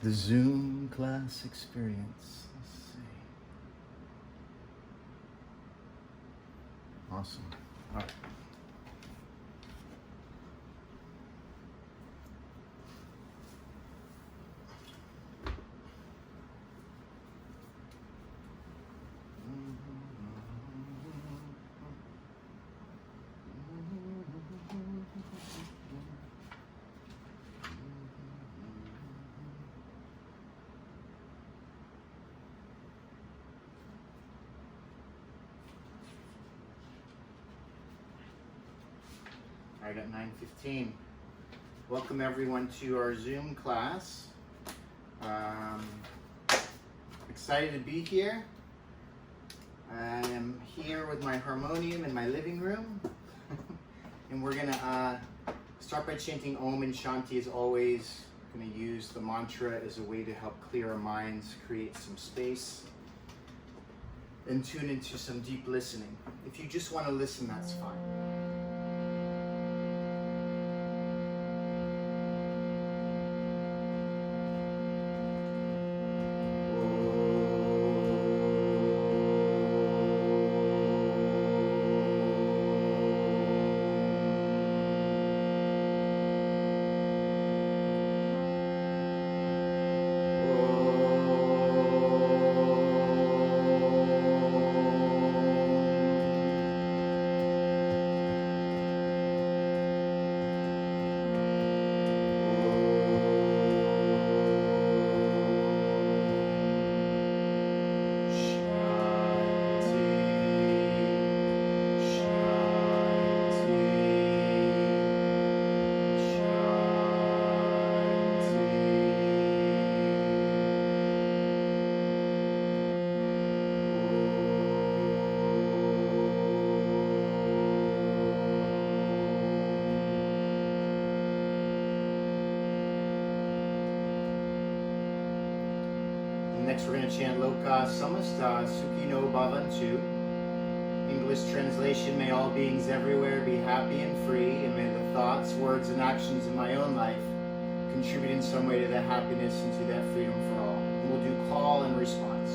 The Zoom class experience. Let's see. Awesome. All right. Right at 9:15. Welcome everyone to our Zoom class. Excited to be here. I am here with my harmonium in my living room. And we're gonna start by chanting Om and Shanti as always. I'm gonna use the mantra as a way to help clear our minds, create some space, and tune into some deep listening. If you just want to listen, that's fine. Next we're going to chant Loka Samasta Sukhino Bhavantu. English translation, may all beings everywhere be happy and free, and may the thoughts, words, and actions in my own life contribute in some way to that happiness and to that freedom for all. And we'll do call and response.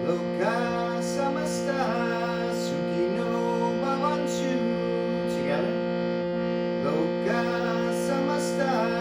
Loka Samasta Sukhino Bhavantu. Together. Loka Samasta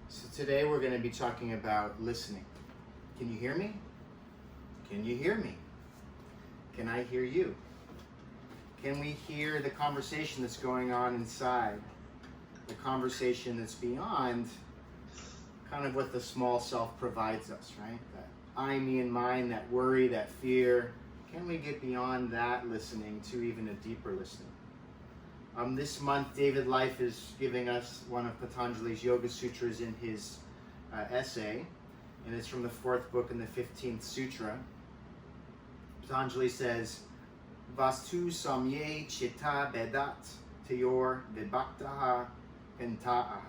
So today we're going to be talking about listening. Can you hear me? Can you hear me? Can I hear you? Can we hear the conversation that's going on inside? The conversation that's beyond kind of what the small self provides us, right? That I, me, and mine, that worry, that fear. Can we get beyond that listening to even a deeper listening? This month, David Life is giving us one of Patanjali's Yoga Sutras in his essay, and it's from the 4th book in the 15th Sutra. Patanjali says, Vastu samye chitta bedat teyor vibhaktaha pentaaha.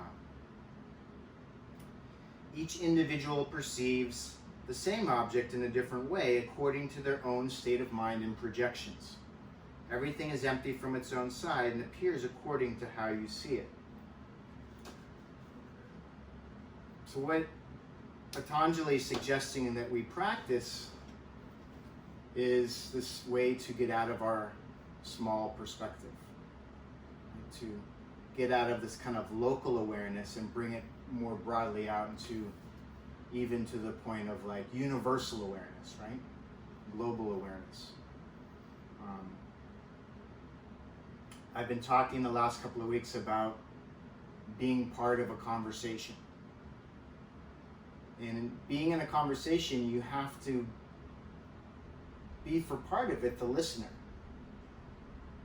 Each individual perceives the same object in a different way according to their own state of mind and projections. Everything is empty from its own side and appears according to how you see it. So what Patanjali is suggesting that we practice is this way to get out of our small perspective, to get out of this kind of local awareness and bring it more broadly out into even to the point of like universal awareness, right? Global awareness. I've been talking the last couple of weeks about being part of a conversation. And in being in a conversation, you have to be, for part of it, the listener.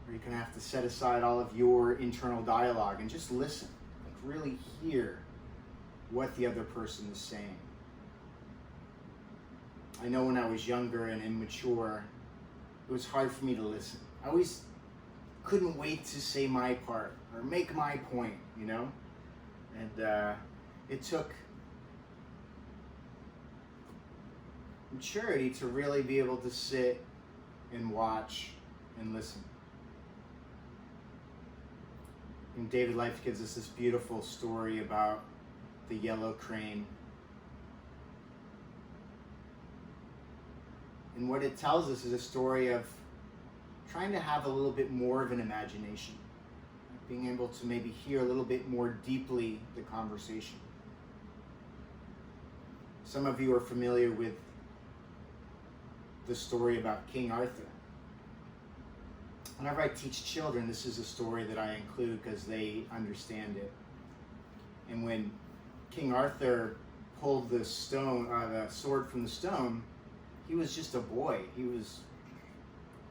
Or you're going to have to set aside all of your internal dialogue and just listen. Like really hear what the other person is saying. I know when I was younger and immature, it was hard for me to listen. I always couldn't wait to say my part or make my point, you know? And it took maturity to really be able to sit and watch and listen. And David Life gives us this beautiful story about the yellow crane. And what it tells us is a story of trying to have a little bit more of an imagination, being able to maybe hear a little bit more deeply the conversation. Some of you are familiar with the story about King Arthur. Whenever I teach children, this is a story that I include because they understand it. And when King Arthur pulled the sword from the stone, he was just a boy. He was,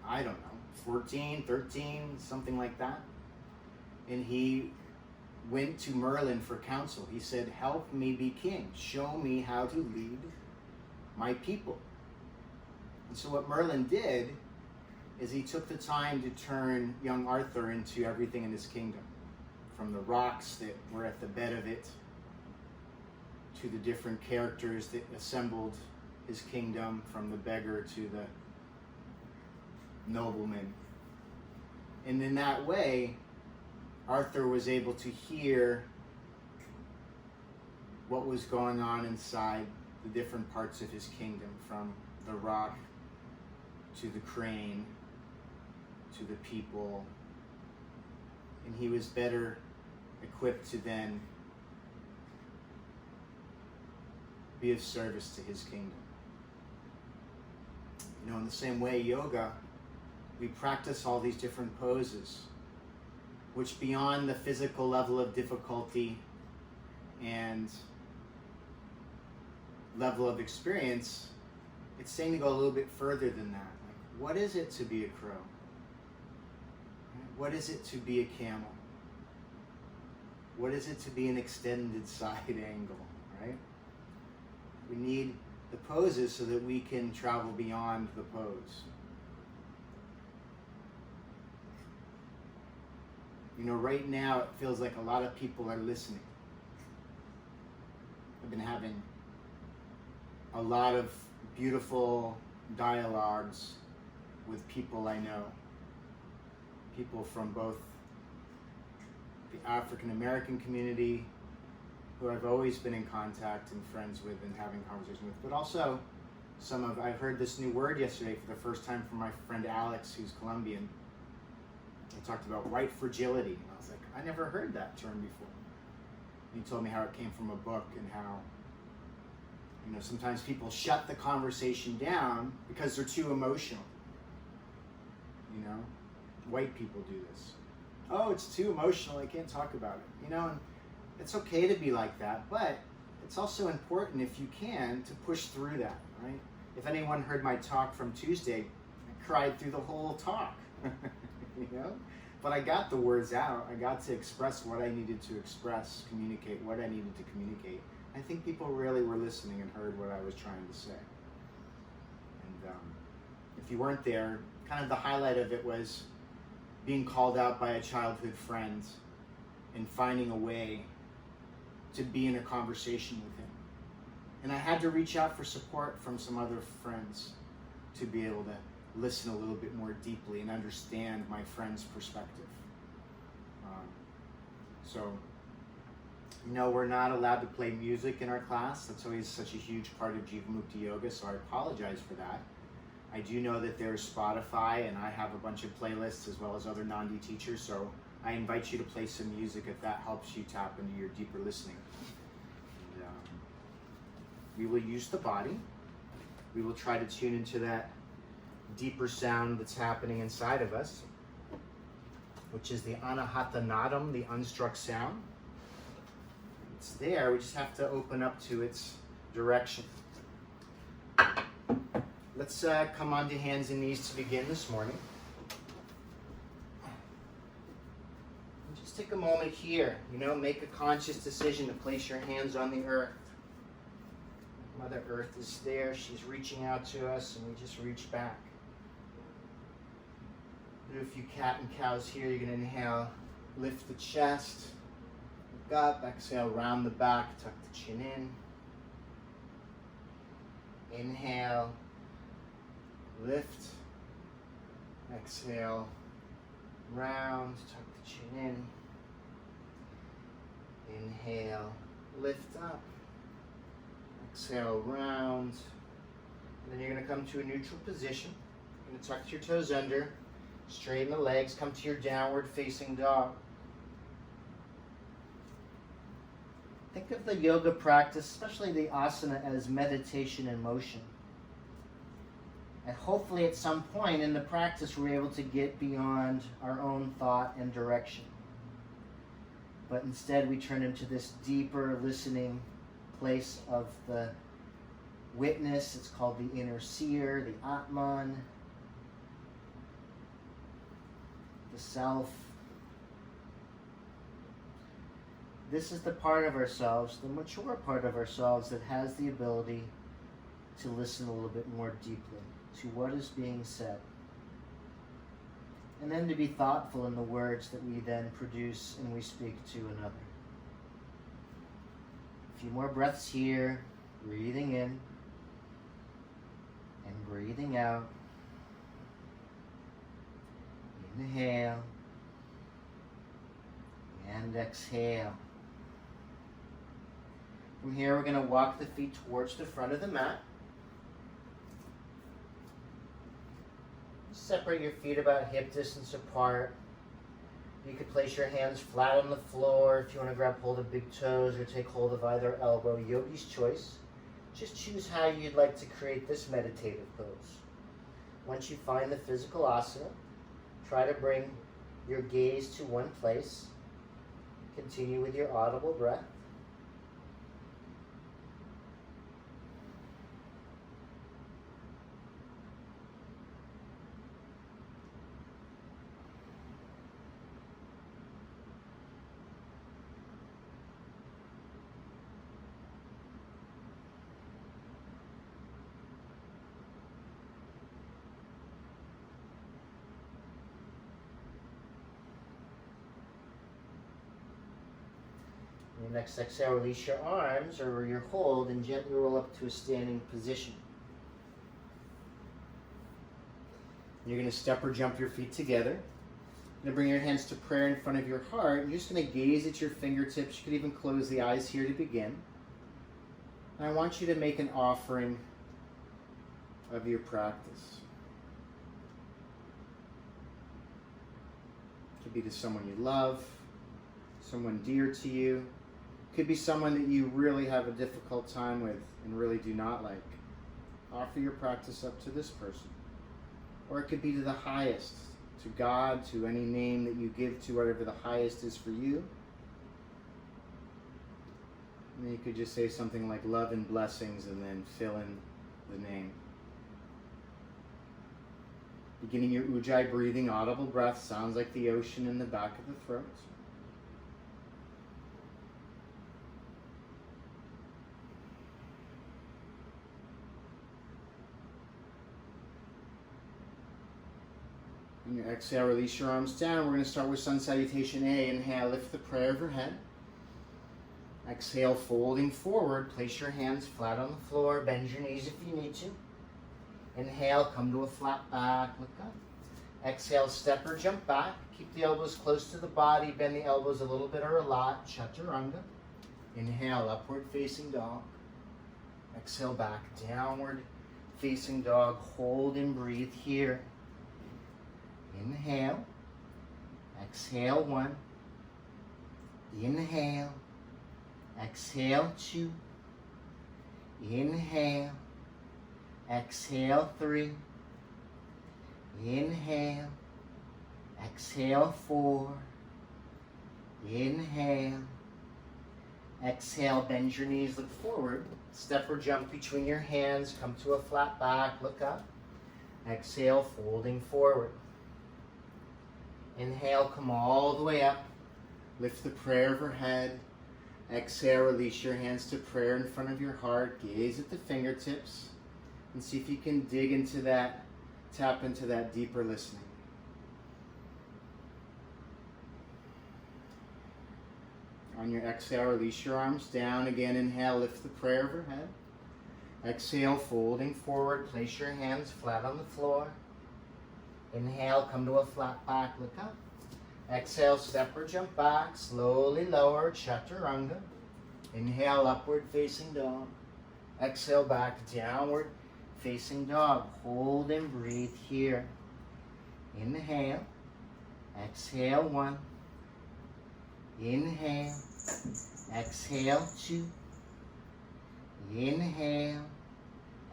I don't know, 14, 13, something like that. And he went to Merlin for counsel. He said, "Help me be king. Show me how to lead my people." And so what Merlin did is he took the time to turn young Arthur into everything in his kingdom, from the rocks that were at the bed of it, to the different characters that assembled his kingdom, from the beggar to the nobleman. And in that way, Arthur was able to hear what was going on inside the different parts of his kingdom, from the rock to the crane to the people. And he was better equipped to then be of service to his kingdom. You know, in the same way, yoga, we practice all these different poses, which beyond the physical level of difficulty and level of experience, it's saying to go a little bit further than that. Like, what is it to be a crow? What is it to be a camel? What is it to be an extended side angle, right? We need the poses so that we can travel beyond the pose. You know, right now it feels like a lot of people are listening. I've been having a lot of beautiful dialogues with people I know. People from both the African American community, who I've always been in contact and friends with and having conversation with, but also I've heard this new word yesterday for the first time from my friend Alex, who's Colombian. He talked about white fragility, and I was like, I never heard that term before. And he told me how it came from a book and how, you know, sometimes people shut the conversation down because they're too emotional. You know, white people do this. Oh, it's too emotional, I can't talk about it. You know, and it's okay to be like that, but it's also important, if you can, to push through that, right? If anyone heard my talk from Tuesday, I cried through the whole talk, you know? But I got the words out. I got to express what I needed to express, communicate what I needed to communicate. I think people really were listening and heard what I was trying to say. And if you weren't there, kind of the highlight of it was being called out by a childhood friend and finding a way to be in a conversation with him. And I had to reach out for support from some other friends to be able to listen a little bit more deeply and understand my friend's perspective. We're not allowed to play music in our class. That's always such a huge part of Jivamukti Yoga, so I apologize for that. I do know that there's Spotify, and I have a bunch of playlists as well as other Nandi teachers, so I invite you to play some music if that helps you tap into your deeper listening. And, we will use the body. We will try to tune into that deeper sound that's happening inside of us, which is the anahata nadam, the unstruck sound. It's there, we just have to open up to its direction. Let's come onto hands and knees to begin this morning. And just take a moment here, make a conscious decision to place your hands on the earth. Mother Earth is there, she's reaching out to us, and we just reach back. Do a few cat and cows here. You're going to inhale, lift the chest, look up, exhale, round the back, tuck the chin in. Inhale, lift, exhale, round, tuck the chin in. Inhale, lift up, exhale, round. And then you're going to come to a neutral position. You're going to tuck your toes under, straighten the legs, come to your downward facing dog. Think of the yoga practice, especially the asana, as meditation in motion. And hopefully at some point in the practice we're able to get beyond our own thought and direction. But instead we turn into this deeper listening place of the witness. It's called the inner seer, the Atman, the self. This is the part of ourselves, the mature part of ourselves, that has the ability to listen a little bit more deeply to what is being said. And then to be thoughtful in the words that we then produce and we speak to another. A few more breaths here, breathing in and breathing out. Inhale and exhale. From here, we're going to walk the feet towards the front of the mat. Separate your feet about hip distance apart. You could place your hands flat on the floor if you want to grab hold of big toes or take hold of either elbow. Yogi's choice. Just choose how you'd like to create this meditative pose. Once you find the physical asana, try to bring your gaze to one place. Continue with your audible breath. Your next exhale, release your arms or your hold and gently roll up to a standing position. You're going to step or jump your feet together. You're going to bring your hands to prayer in front of your heart. You're just going to gaze at your fingertips. You could even close the eyes here to begin. And I want you to make an offering of your practice. It could be to someone you love, someone dear to you. Could be someone that you really have a difficult time with and really do not like. Offer your practice up to this person. Or it could be to the highest, to God, to any name that you give to whatever the highest is for you. And then you could just say something like love and blessings and then fill in the name. Beginning your Ujjayi breathing, audible breath sounds like the ocean in the back of the throat. On your exhale, release your arms down. We're going to start with Sun Salutation A. Inhale, lift the prayer overhead. Exhale, folding forward. Place your hands flat on the floor. Bend your knees if you need to. Inhale, come to a flat back. Look up. Exhale, step or jump back. Keep the elbows close to the body. Bend the elbows a little bit or a lot. Chaturanga. Inhale, upward facing dog. Exhale, back, downward facing dog. Hold and breathe here. Inhale. Exhale, 1. Inhale. Exhale, 2. Inhale. Exhale, 3. Inhale. Exhale, 4. Inhale. Exhale, bend your knees, look forward. Step or jump between your hands. Come to a flat back, look up. Exhale, folding forward. Inhale, come all the way up. Lift the prayer overhead. Exhale, release your hands to prayer in front of your heart. Gaze at the fingertips and see if you can dig into that, tap into that deeper listening. On your exhale, release your arms down. Again, inhale, lift the prayer overhead. Exhale, folding forward. Place your hands flat on the floor. Inhale, come to a flat back, look up. Exhale, step or jump back. Slowly lower, chaturanga. Inhale, upward facing dog. Exhale, back, downward facing dog. Hold and breathe here. Inhale. Exhale, 1. Inhale. Exhale, 2. Inhale.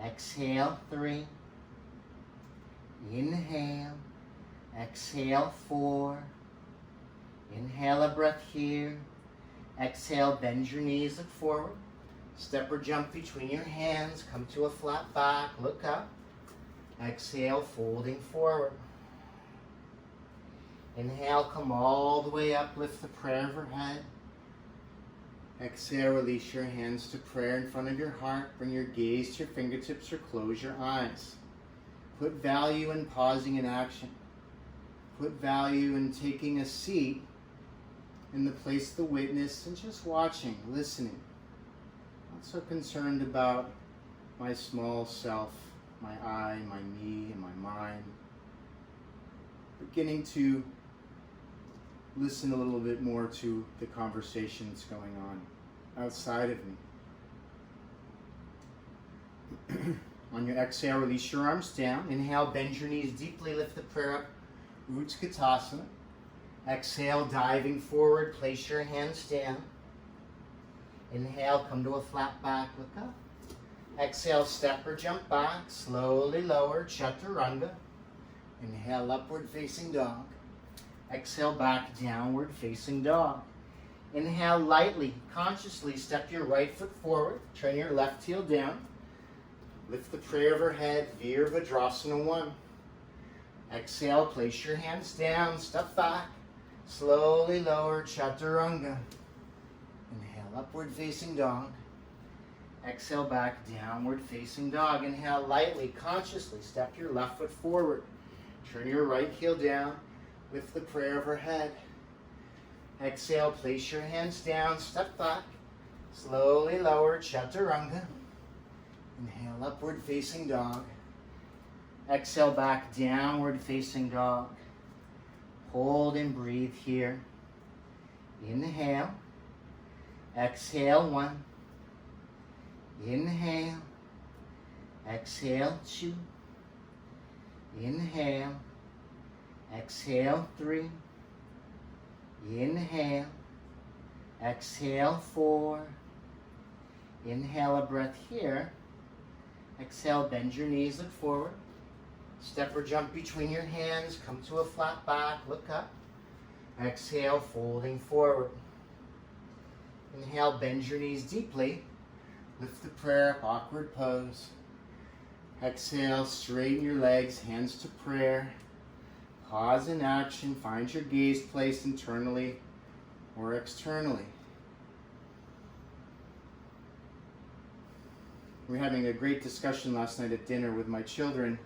Exhale, 3. Inhale. Exhale, 4. Inhale a breath here. Exhale, bend your knees, look forward. Step or jump between your hands. Come to a flat back, look up. Exhale, folding forward. Inhale, come all the way up, lift the prayer overhead. Exhale, release your hands to prayer in front of your heart. Bring your gaze to your fingertips or close your eyes. Put value in pausing in action. Put value in taking a seat in the place of the witness and just watching, listening. Not so concerned about my small self, my I, my me, and my mind. Beginning to listen a little bit more to the conversations going on outside of me. On your exhale, release your arms down. Inhale, bend your knees deeply, lift the prayer up, Utkatasana. Exhale, diving forward, place your hands down. Inhale, come to a flat back, look up. Exhale, step or jump back, slowly lower, chaturanga. Inhale, upward facing dog. Exhale, back, downward facing dog. Inhale, lightly, consciously step your right foot forward, turn your left heel down. Lift the prayer overhead, Virabhadrasana 1. Exhale, place your hands down, step back. Slowly lower, chaturanga. Inhale, upward facing dog. Exhale, back, downward facing dog. Inhale, lightly, consciously step your left foot forward. Turn your right heel down. Lift the prayer overhead. Exhale, place your hands down, step back. Slowly lower, chaturanga. Inhale, upward facing dog. Exhale, back, downward facing dog. Hold and breathe here. Inhale. Exhale, 1. Inhale. Exhale, 2. Inhale. Exhale, 3. Inhale. Exhale, 4. Inhale a breath here. Exhale, bend your knees, look forward. Step or jump between your hands, come to a flat back, look up. Exhale, folding forward. Inhale, bend your knees deeply. Lift the prayer up, awkward pose. Exhale, straighten your legs, hands to prayer. Pause in action, find your gaze placed internally or externally. We were having a great discussion last night at dinner with my children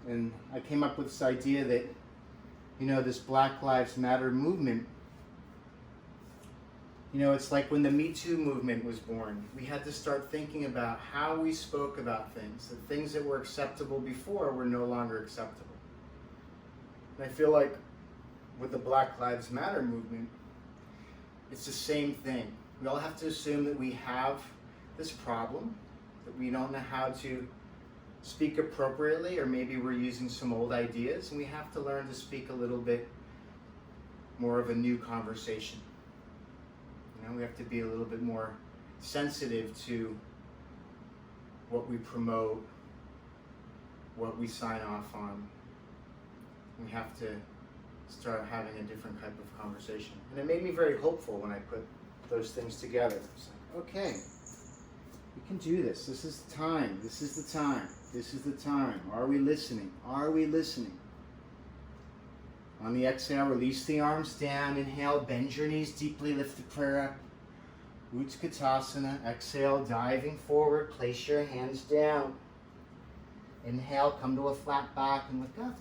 And I came up with this idea that, this Black Lives Matter movement, it's like when the Me Too movement was born. We had to start thinking about how we spoke about things. The things that were acceptable before were no longer acceptable. And I feel like with the Black Lives Matter movement, it's the same thing. We all have to assume that we have this problem, that we don't know how to speak appropriately, or maybe we're using some old ideas, and we have to learn to speak a little bit more of a new conversation. We have to be a little bit more sensitive to what we promote, what we sign off on. We have to start having a different type of conversation. And it made me very hopeful when I put those things together. It's like, okay, we can do this. This is the time. This is the time. This is the time. Are we listening? Are we listening? On the exhale, release the arms down. Inhale, bend your knees deeply, lift the prayer up. Utkatasana. Exhale, diving forward, place your hands down. Inhale, come to a flat back and look up.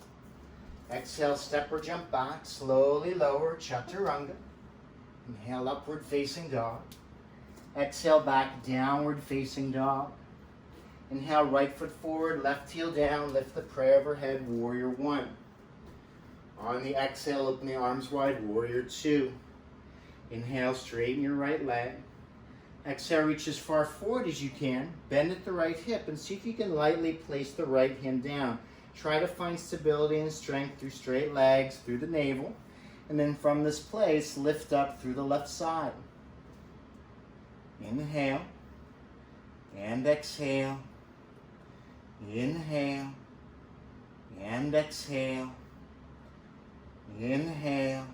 Exhale, step or jump back, slowly lower, chaturanga. Inhale, upward facing dog. Exhale, back, downward facing dog. Inhale, right foot forward, left heel down, lift the prayer overhead, warrior one. On the exhale, open the arms wide, warrior two. Inhale, straighten your right leg. Exhale, reach as far forward as you can. Bend at the right hip and see if you can lightly place the right hand down. Try to find stability and strength through straight legs, through the navel. And then from this place, lift up through the left side. Inhale and exhale. Inhale and exhale. Inhale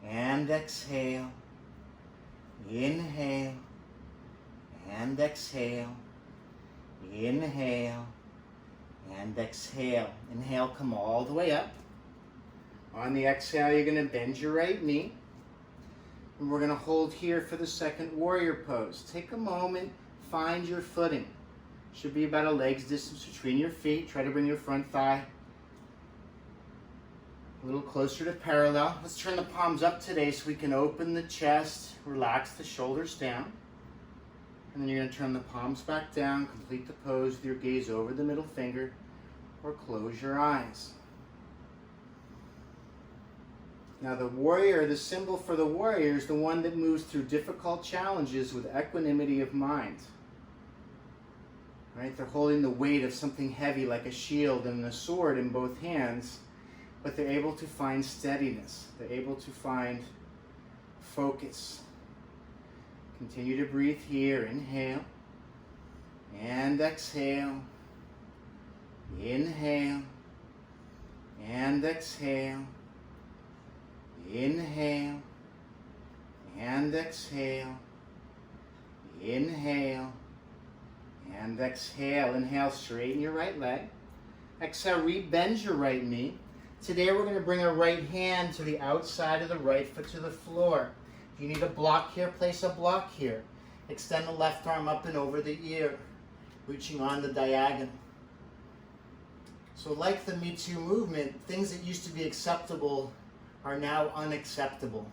and exhale. Inhale and exhale. Inhale and exhale. Inhale, come all the way up. On the exhale, you're going to bend your right knee. And we're going to hold here for the second warrior pose. Take a moment, find your footing. Should be about a leg's distance between your feet. Try to bring your front thigh a little closer to parallel. Let's turn the palms up today so we can open the chest, relax the shoulders down. And then you're going to turn the palms back down, complete the pose with your gaze over the middle finger, or close your eyes. Now the warrior, the symbol for the warrior, is the one that moves through difficult challenges with equanimity of mind. Right? They're holding the weight of something heavy like a shield and a sword in both hands, but they're able to find steadiness. They're able to find focus. Continue to breathe here. Inhale and exhale. Inhale and exhale. Inhale and exhale. Inhale and exhale. Inhale, straighten your right leg. Exhale, re-bend your right knee. Today we're going to bring our right hand to the outside of the right foot to the floor. If you need a block here, place a block here. Extend the left arm up and over the ear, reaching on the diagonal. So like the Me Too movement, things that used to be acceptable are now unacceptable.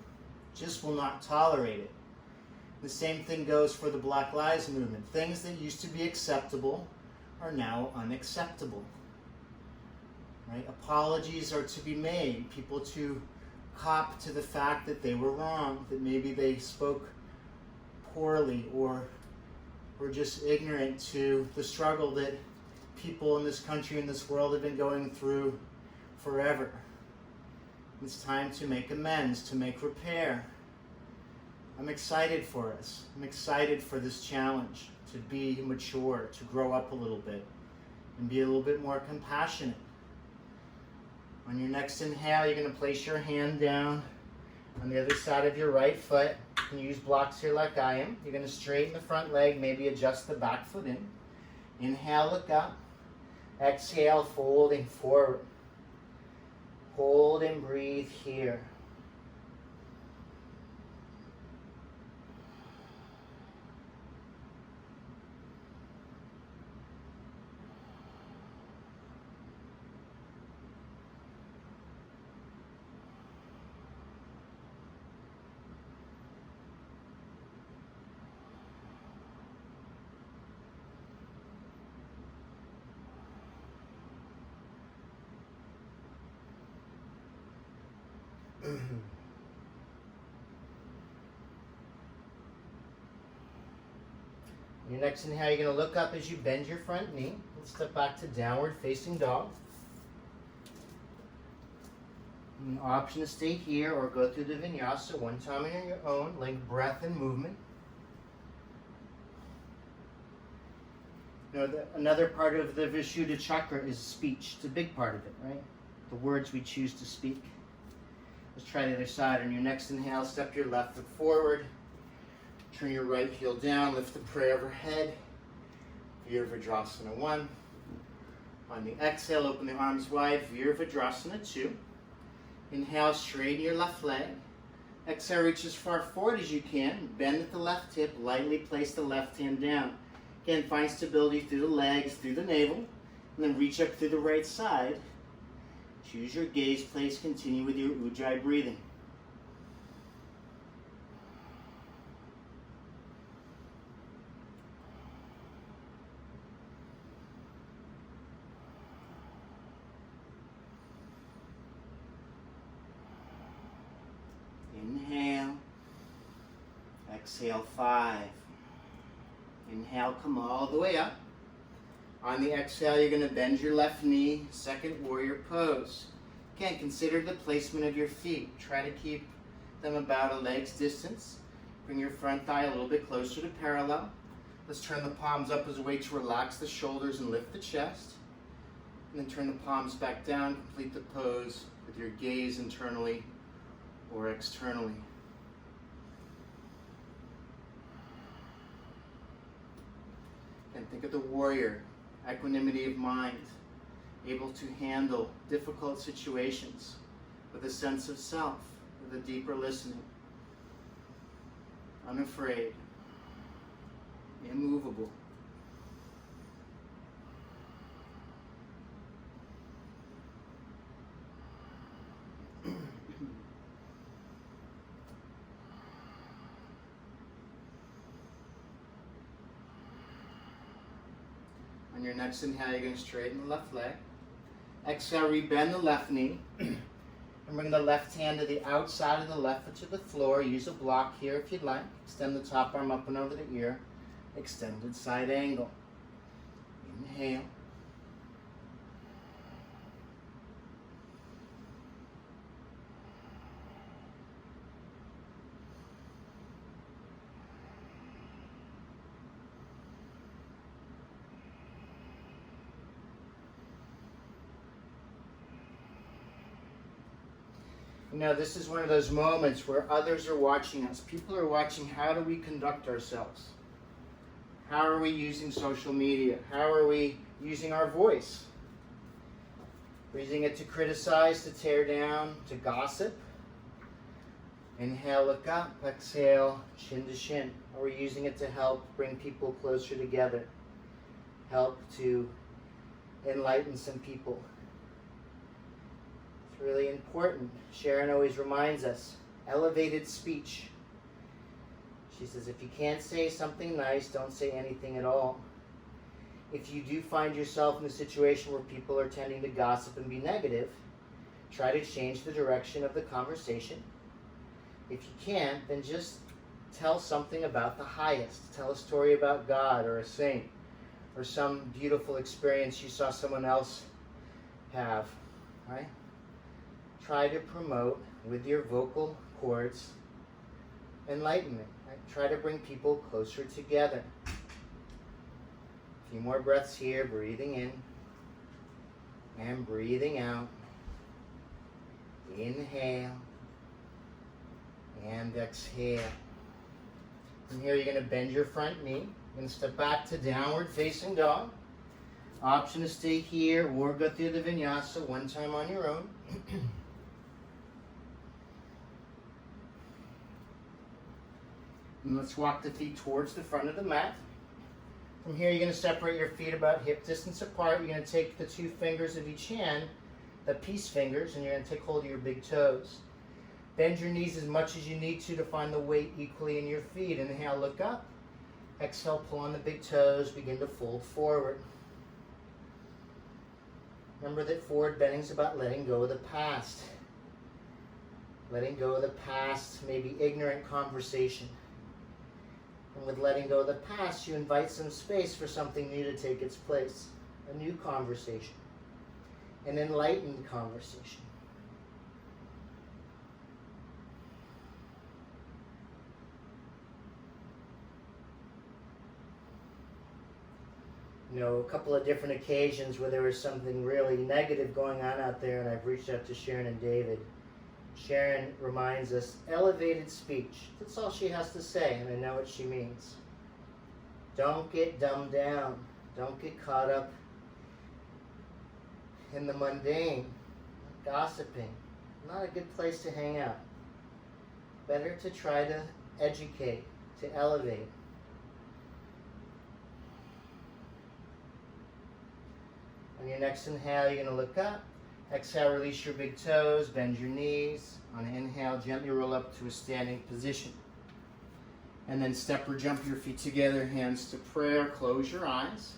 Just will not tolerate it. The same thing goes for the Black Lives Movement. Things that used to be acceptable are now unacceptable. Right? Apologies are to be made. People to cop to the fact that they were wrong, that maybe they spoke poorly or were just ignorant to the struggle that people in this country and this world have been going through forever. It's time to make amends, to make repair. I'm excited for us. I'm excited for this challenge, to be mature, to grow up a little bit, and be a little bit more compassionate. On your next inhale, you're going to place your hand down on the other side of your right foot. You can use blocks here like I am. You're going to straighten the front leg, maybe adjust the back foot in. Inhale, look up. Exhale, folding forward. Hold and breathe here. Your next inhale, you're going to look up as you bend your front knee. Let's step back to downward facing dog. An option to stay here or go through the vinyasa one time on your own, like breath and movement. You know, another part of the Vishuddha chakra is speech. It's a big part of it, right? The words we choose to speak. Let's try the other side. On your next inhale, step your left foot forward. Turn your right heel down, lift the prayer overhead. Virabhadrasana 1. On the exhale, open the arms wide. Virabhadrasana 2. Inhale, straighten your left leg. Exhale, reach as far forward as you can. Bend at the left hip. Lightly place the left hand down. Again, find stability through the legs, through the navel. And then reach up through the right side. Choose your gaze place. Continue with your Ujjayi breathing. Inhale. Exhale 5. Inhale, come all the way up. On the exhale, you're going to bend your left knee, second warrior pose. Again, consider the placement of your feet. Try to keep them about a leg's distance. Bring your front thigh a little bit closer to parallel. Let's turn the palms up as a way to relax the shoulders and lift the chest. And then turn the palms back down, complete the pose with your gaze internally or externally. And think of the warrior, equanimity of mind, able to handle difficult situations with a sense of self, with a deeper listening, unafraid, immovable. On your next inhale, you're going to straighten the left leg. Exhale, rebend the left knee. And bring the left hand to the outside of the left foot to the floor. Use a block here if you'd like. Extend the top arm up and over the ear. Extended side angle. Inhale. You know, this is one of those moments where others are watching us. People are watching how do we conduct ourselves? How are we using social media? How are we using our voice? We're using it to criticize, to tear down, to gossip. Inhale, look up. Exhale, chin to shin. Are we using it to help bring people closer together? Help to enlighten some people? Really important. Sharon always reminds us, elevated speech. She says, if you can't say something nice, don't say anything at all. If you do find yourself in a situation where people are tending to gossip and be negative, try to change the direction of the conversation. If you can't, then just tell something about the highest. Tell a story about God or a saint or some beautiful experience you saw someone else have, right? Try to promote with your vocal cords enlightenment. Right? Try to bring people closer together. A few more breaths here, breathing in and breathing out. Inhale and exhale. From here, you're going to bend your front knee. You're going to step back to downward facing dog. Option to stay here or go through the vinyasa one time on your own. And let's walk the feet towards the front of the mat. From here, you're going to separate your feet about hip distance apart. You're going to take the two fingers of each hand, the peace fingers, and you're going to take hold of your big toes. Bend your knees as much as you need to find the weight equally in your feet. Inhale, look up. Exhale, pull on the big toes. Begin to fold forward. Remember that forward bending is about letting go of the past. letting go of the past, maybe ignorant conversation. And with letting go of the past, you invite some space for something new to take its place. A new conversation. An enlightened conversation. You know, a couple of different occasions where there was something really negative going on out there, and I've reached out to Sharon and David. Sharon reminds us, elevated speech. That's all she has to say, and I know what she means. Don't get dumbed down. Don't get caught up in the mundane. Gossiping. Not a good place to hang out. Better to try to educate, to elevate. On your next inhale, you're going to look up. Exhale, release your big toes, bend your knees. On an inhale, gently roll up to a standing position. And then step or jump your feet together, hands to prayer, close your eyes.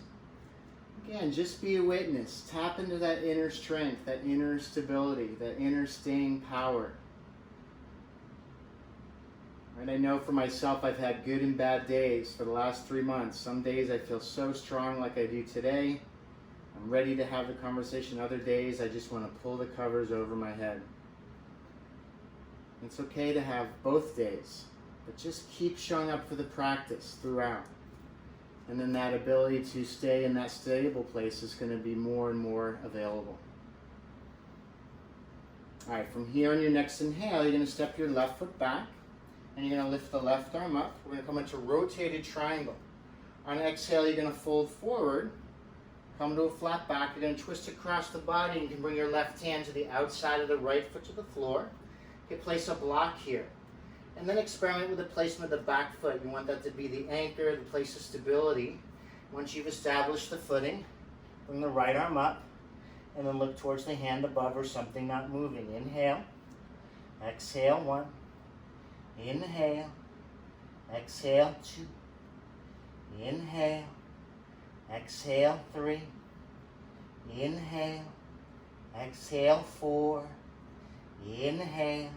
Again, just be a witness. Tap into that inner strength, that inner stability, that inner staying power. And I know for myself, I've had good and bad days for the last 3 months. Some days I feel so strong like I do today. I'm ready to have the conversation. Other days, I just want to pull the covers over my head. It's okay to have both days, but just keep showing up for the practice throughout. And then that ability to stay in that stable place is going to be more and more available. All right, from here on your next inhale, you're going to step your left foot back, and you're going to lift the left arm up. We're going to come into rotated triangle. On exhale, you're going to fold forward. Come to a flat back. You're going to twist across the body. You can bring your left hand to the outside of the right foot to the floor. You can place a block here. And then experiment with the placement of the back foot. You want that to be the anchor, the place of stability. Once you've established the footing, bring the right arm up and then look towards the hand above or something not moving. Inhale. Exhale, 1. Inhale. Exhale, 2. Inhale. Exhale, 3. Inhale. Exhale, 4. Inhale.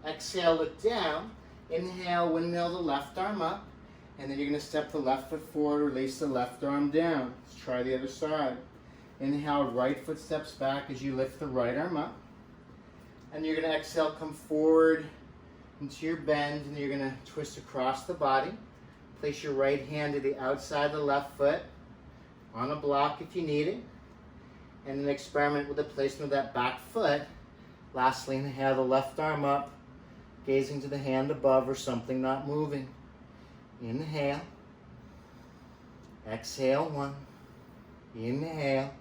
Exhale, look down. Inhale, windmill the left arm up. And then you're going to step the left foot forward, release the left arm down. Let's try the other side. Inhale, right foot steps back as you lift the right arm up. And you're going to exhale, come forward into your bend, and you're going to twist across the body. Place your right hand to the outside of the left foot on a block if you need it. And then experiment with the placement of that back foot. Lastly, inhale the left arm up, gazing to the hand above or something not moving. Inhale. Exhale, 1. Inhale.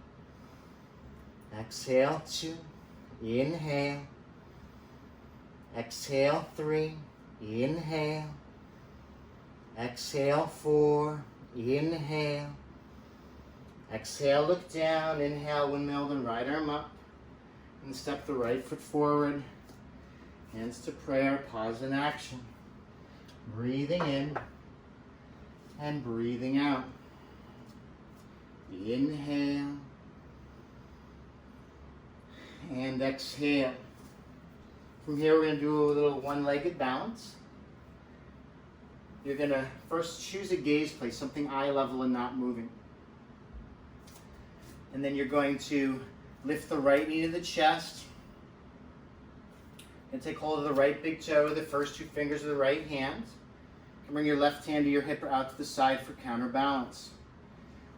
Exhale, 2. Inhale. Exhale, 3. Inhale. Exhale, 4. Inhale. Exhale, look down. Inhale, windmill the right arm up. And step the right foot forward. Hands to prayer. Pause in action. Breathing in and breathing out. Inhale and exhale. From here, we're going to do a little one-legged balance. You're going to first choose a gaze place, something eye level and not moving. And then you're going to lift the right knee to the chest. And take hold of the right big toe, the first 2 fingers of the right hand. You can bring your left hand to your hip or out to the side for counterbalance.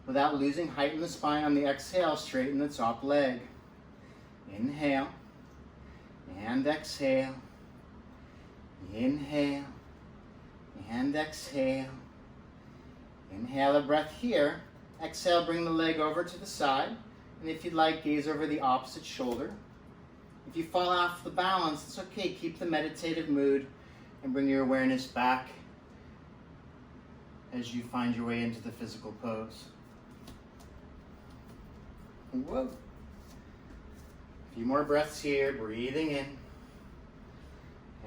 Without losing height in the spine, on the exhale, straighten the top leg. Inhale and exhale. Inhale and exhale. Inhale a breath here. Exhale, bring the leg over to the side. And if you'd like, gaze over the opposite shoulder. If you fall off the balance, it's okay. Keep the meditative mood and bring your awareness back as you find your way into the physical pose. Whoa. A few more breaths here, breathing in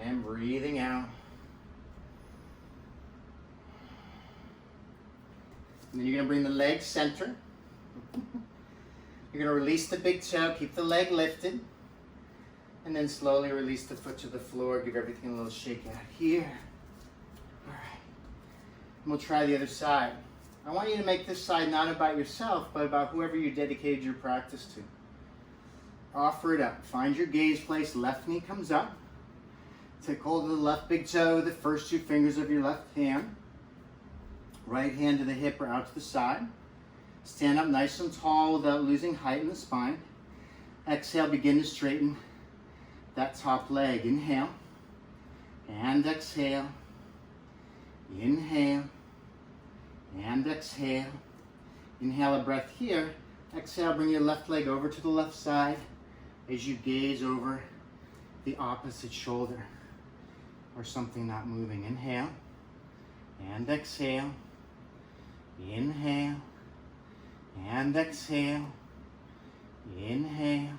and breathing out. And then you're going to bring the leg center. You're going to release the big toe, keep the leg lifted. And then slowly release the foot to the floor. Give everything a little shake out here. All right. And we'll try the other side. I want you to make this side not about yourself, but about whoever you dedicated your practice to. Offer it up. Find your gaze place. Left knee comes up. Take hold of the left big toe, the first 2 fingers of your left hand. Right hand to the hip or out to the side. Stand up nice and tall without losing height in the spine. Exhale, begin to straighten that top leg. Inhale and exhale. Inhale and exhale. Inhale a breath here. Exhale, bring your left leg over to the left side as you gaze over the opposite shoulder or something not moving. Inhale and exhale. Inhale and exhale. Inhale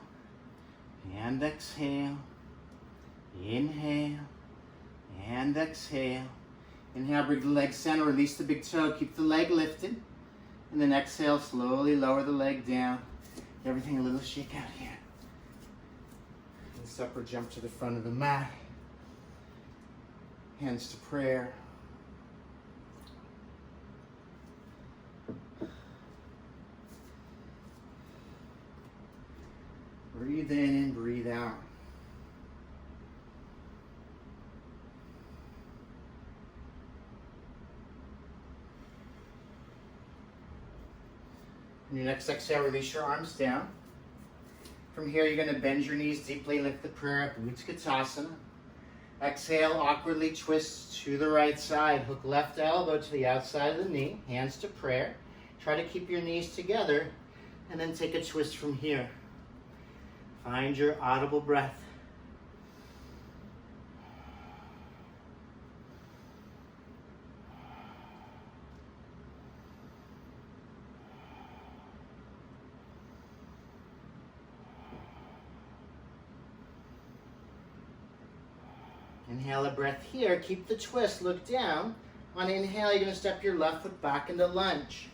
and exhale. Inhale and exhale. Inhale, bring the leg center, release the big toe, keep the leg lifted. And then exhale, slowly lower the leg down. Everything a little shake out here. And step or jump to the front of the mat. Hands to prayer. Breathe in and breathe out. On your next exhale, release your arms down. From here, you're going to bend your knees deeply, lift the prayer up, Utkatasana. Exhale, awkwardly twist to the right side. Hook left elbow to the outside of the knee, hands to prayer. Try to keep your knees together, and then take a twist from here. Find your audible breath. Inhale a breath here. Keep the twist. Look down. On inhale, you're going to step your left foot back into lunge.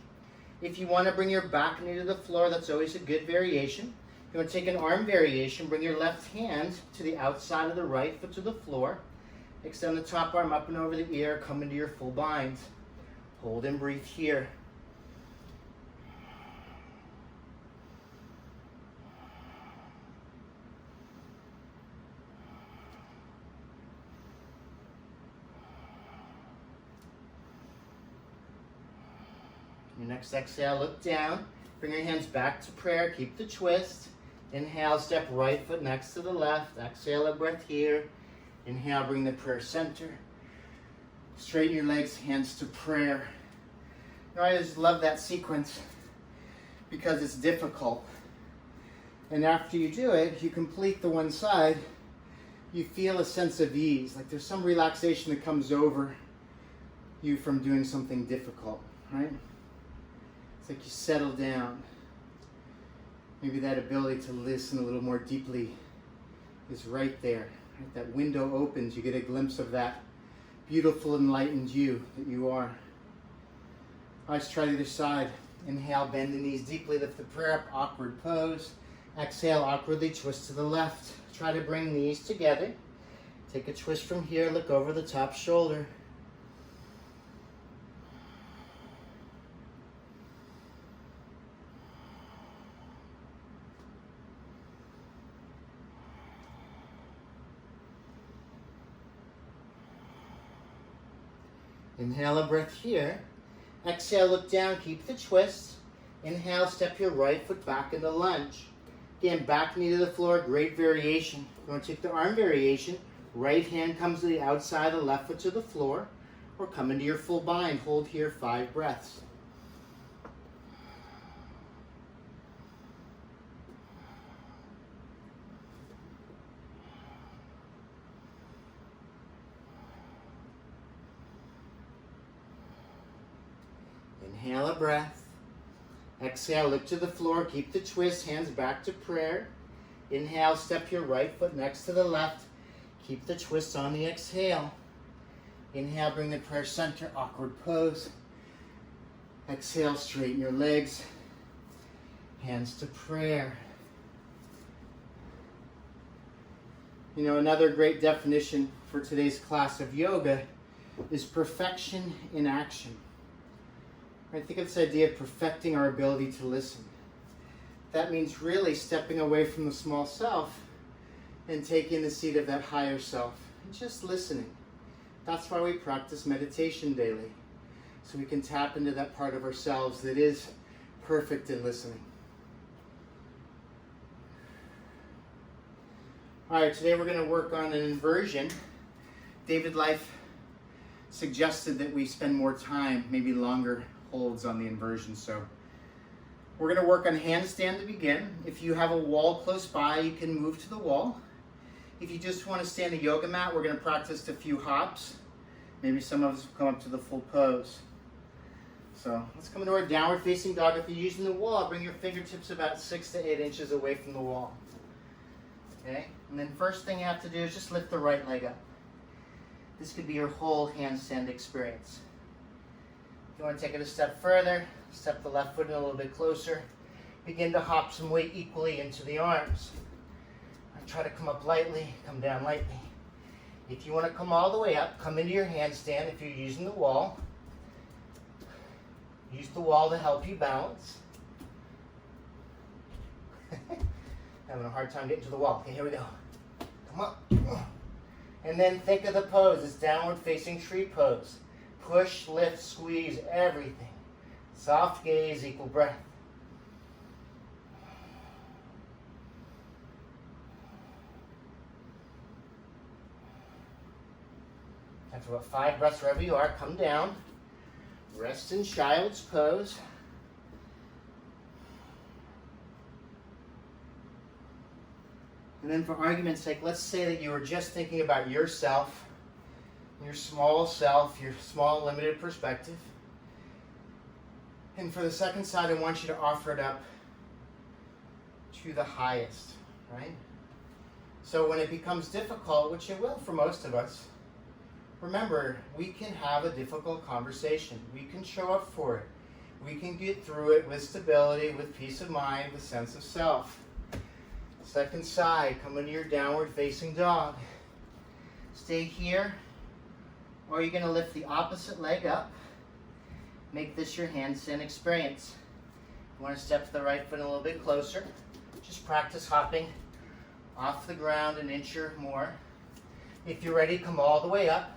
If you want to bring your back knee to the floor, that's always a good variation. If you want to take an arm variation, bring your left hand to the outside of the right foot to the floor. Extend the top arm up and over the ear. Come into your full bind. Hold and breathe here. Your next exhale, look down. Bring your hands back to prayer. Keep the twist. Inhale, step right foot next to the left. Exhale a breath here. Inhale, bring the prayer center. Straighten your legs, hands to prayer. You know, I just love that sequence because it's difficult. And after you do it, you complete the one side, you feel a sense of ease. Like there's some relaxation that comes over you from doing something difficult, right? It's like you settle down. Maybe that ability to listen a little more deeply is right there. Right? That window opens, you get a glimpse of that beautiful, enlightened you that you are. Let's try the other side. Inhale, bend the knees deeply, lift the prayer up, awkward pose. Exhale, awkwardly twist to the left. Try to bring knees together. Take a twist from here, look over the top shoulder. Inhale a breath here. Exhale, look down, keep the twist. Inhale, step your right foot back into lunge. Again, back knee to the floor, great variation. You want to take the arm variation. Right hand comes to the outside, the left foot to the floor. Or come into your full bind. Hold here 5 breaths. Inhale a breath. Exhale, look to the floor. Keep the twist, hands back to prayer. Inhale, step your right foot next to the left. Keep the twist on the exhale. Inhale, bring the prayer center, awkward pose. Exhale, straighten your legs. Hands to prayer. You know, another great definition for today's class of yoga is perfection in action. I think of this idea of perfecting our ability to listen. That means really stepping away from the small self and taking the seat of that higher self and just listening. That's why we practice meditation daily, so we can tap into that part of ourselves that is perfect in listening. All right, today we're going to work on an inversion. David Life suggested that we spend more time, maybe longer holds on the inversion. So we're going to work on handstand to begin. If you have a wall close by, you can move to the wall. If you just want to stay on a yoga mat, we're going to practice a few hops. Maybe some of us will come up to the full pose. So let's come into our downward facing dog. If you're using the wall, bring your fingertips about 6 to 8 inches away from the wall. Okay, and then first thing you have to do is just lift the right leg up. This could be your whole handstand experience. If you want to take it a step further, step the left foot in a little bit closer. Begin to hop some weight equally into the arms. Try to come up lightly, come down lightly. If you want to come all the way up, come into your handstand if you're using the wall. Use the wall to help you balance. Having a hard time getting to the wall. Okay, here we go. Come up. And then think of the pose. It's downward facing tree pose. Push, lift, squeeze, everything. Soft gaze, equal breath. After about 5 breaths, wherever you are, come down. Rest in child's pose. And then for argument's sake, let's say that you were just thinking about yourself, your small self, your small limited perspective. And for the second side, I want you to offer it up to the highest, right? So when it becomes difficult, which it will for most of us, remember, we can have a difficult conversation. We can show up for it. We can get through it with stability, with peace of mind, with sense of self. Second side, come into your downward facing dog. Stay here, or you're going to lift the opposite leg up. Make this your handstand experience. You want to step to the right foot a little bit closer. Just practice hopping off the ground an inch or more. If you're ready, come all the way up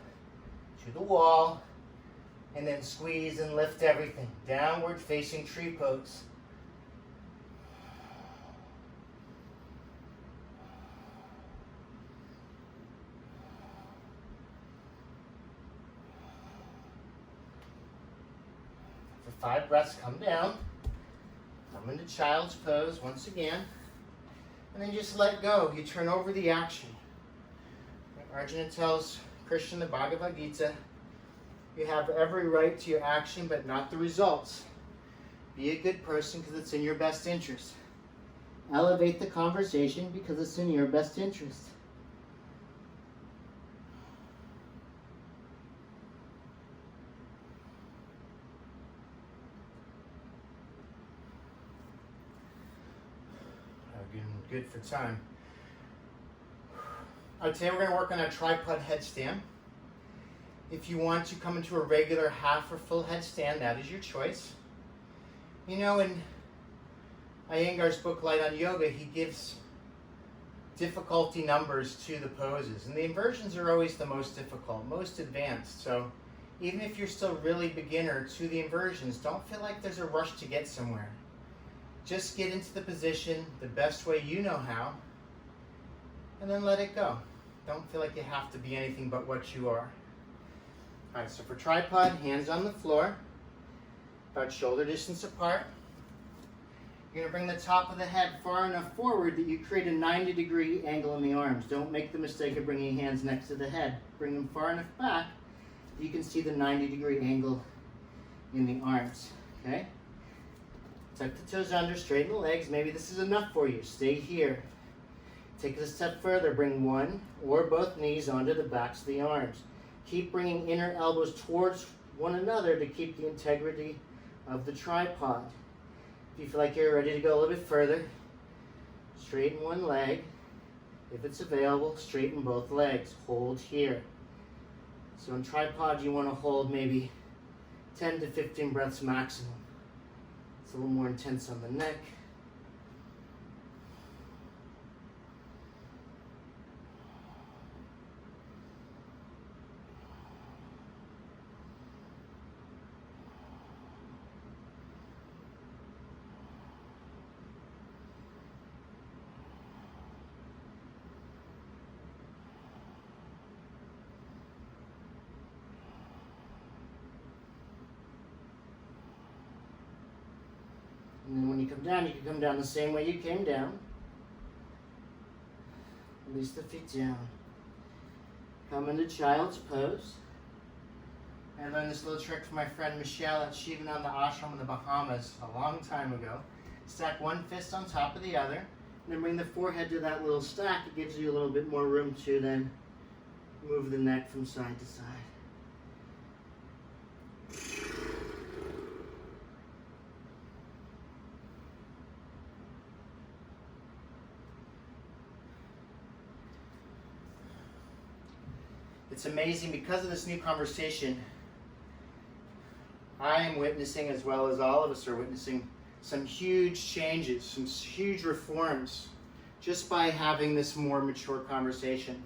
to the wall, and then squeeze and lift everything. Downward facing tree pose. For 5 breaths, come down. Come into child's pose once again. And then just let go. You turn over the action. Arjuna tells Krishna in the Bhagavad Gita, you have every right to your action, but not the results. Be a good person because it's in your best interest. Elevate the conversation because it's in your best interest. Good for time. Today we're going to work on a tripod headstand. If you want to come into a regular half or full headstand, that is your choice. You know, in Iyengar's book, Light on Yoga, he gives difficulty numbers to the poses. And the inversions are always the most difficult, most advanced. So even if you're still really beginner to the inversions, don't feel like there's a rush to get somewhere. Just get into the position the best way you know how, and then let it go. Don't feel like you have to be anything but what you are. All right, so for tripod, hands on the floor, about shoulder distance apart. You're gonna bring the top of the head far enough forward that you create a 90-degree angle in the arms. Don't make the mistake of bringing hands next to the head. Bring them far enough back that you can see the 90-degree angle in the arms, okay? Tuck the toes under, straighten the legs. Maybe this is enough for you. Stay here. Take it a step further. Bring one or both knees onto the backs of the arms. Keep bringing inner elbows towards one another to keep the integrity of the tripod. If you feel like you're ready to go a little bit further, straighten one leg, If it's available, straighten both legs. Hold here. So in tripod, you want to hold maybe 10 to 15 breaths maximum. It's a little more intense on the neck. And then when you come down, you can come down the same way you came down. Release the feet down. Come into child's pose. I learned this little trick from my friend Michelle at Shivananda Ashram in the Bahamas a long time ago. Stack one fist on top of the other, and then bring the forehead to that little stack. It gives you a little bit more room to then move the neck from side to side. It's amazing because of this new conversation, I am witnessing, as well as all of us are witnessing, some huge changes, some huge reforms, just by having this more mature conversation.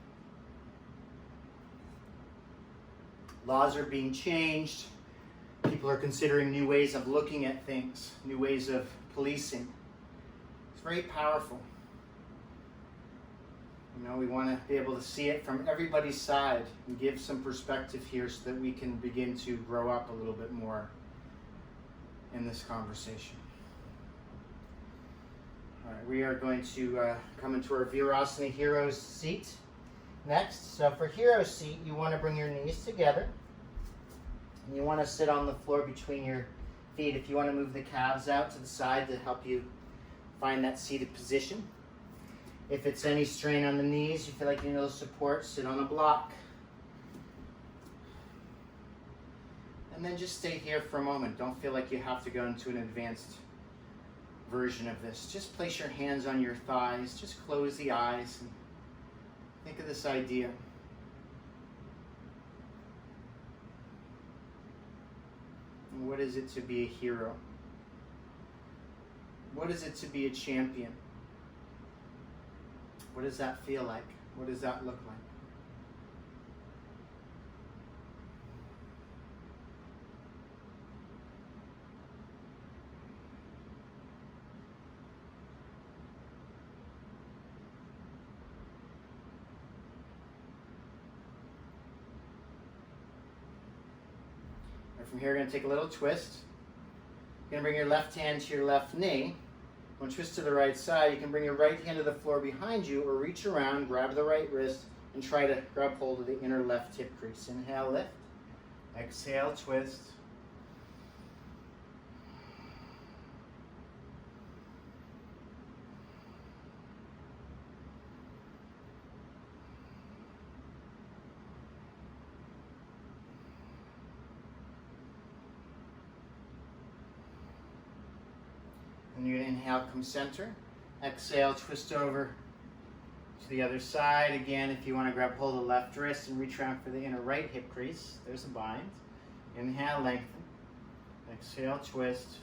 Laws are being changed. People are considering new ways of looking at things, new ways of policing. It's very powerful. You know, we want to be able to see it from everybody's side and give some perspective here so that we can begin to grow up a little bit more in this conversation. All right, we are going to come into our Virasana Hero's seat next. So for Hero's seat, you want to bring your knees together. And you want to sit on the floor between your feet. If you want to move the calves out to the side to help you find that seated position. If it's any strain on the knees, you feel like you need a little support, sit on a block. And then just stay here for a moment. Don't feel like you have to go into an advanced version of this. Just place your hands on your thighs. Just close the eyes and think of this idea. And what is it to be a hero? What is it to be a champion? What does that feel like? What does that look like? And from here, you're going to take a little twist. You're going to bring your left hand to your left knee. When twist to the right side, you can bring your right hand to the floor behind you or reach around, grab the right wrist, and try to grab hold of the inner left hip crease. Inhale, lift. Exhale, twist. And you inhale, come center. Exhale, twist over to the other side. Again, if you want to grab hold of the left wrist and reach around for the inner right hip crease, there's a bind. Inhale, lengthen. Exhale, twist.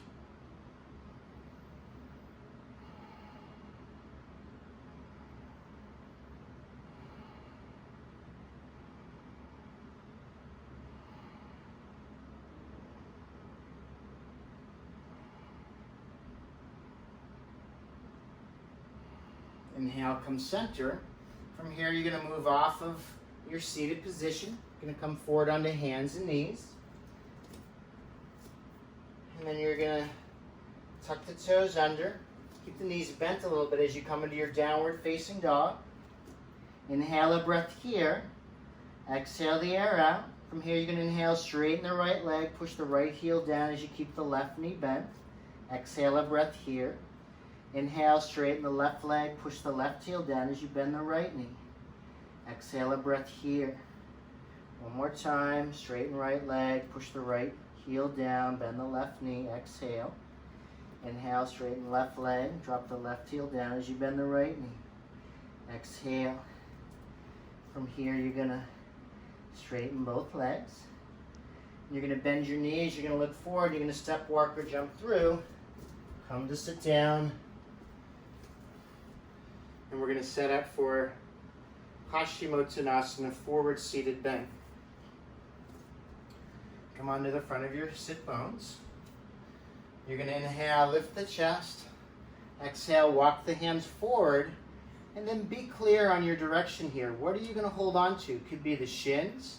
Inhale, come center. From here, you're going to move off of your seated position. You're going to come forward onto hands and knees. And then you're going to tuck the toes under. Keep the knees bent a little bit as you come into your downward facing dog. Inhale a breath here. Exhale the air out. From here, you're going to inhale, straighten the right leg. Push the right heel down as you keep the left knee bent. Exhale a breath here. Inhale, straighten the left leg, push the left heel down as you bend the right knee. Exhale a breath here. One more time, straighten right leg, push the right heel down, bend the left knee, exhale. Inhale, straighten left leg, drop the left heel down as you bend the right knee. Exhale. From here, you're gonna straighten both legs. You're gonna bend your knees, you're gonna look forward, you're gonna step, walk, or jump through. Come to sit down. And we're gonna set up for Paschimottanasana, forward seated bend. Come onto the front of your sit bones. You're gonna inhale, lift the chest. Exhale, walk the hands forward. And then be clear on your direction here. What are you going to hold on to? Could be the shins,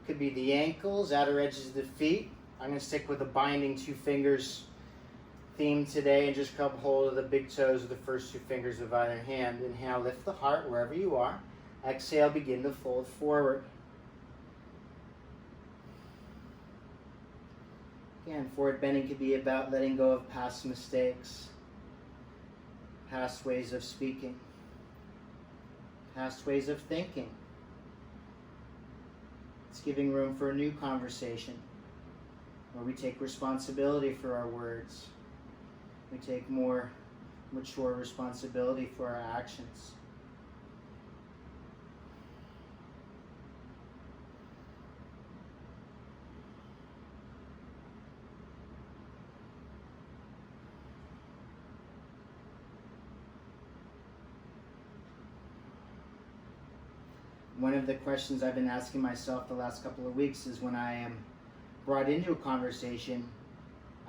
could be the ankles, outer edges of the feet. I'm going to stick with the binding 2 fingers theme today and just grab hold of the big toes of the first 2 fingers of either hand. Inhale, lift the heart wherever you are. Exhale, begin to fold forward. Again, forward bending could be about letting go of past mistakes, past ways of speaking, past ways of thinking. It's giving room for a new conversation where we take responsibility for our words. We take more mature responsibility for our actions. One of the questions I've been asking myself the last couple of weeks is when I am brought into a conversation,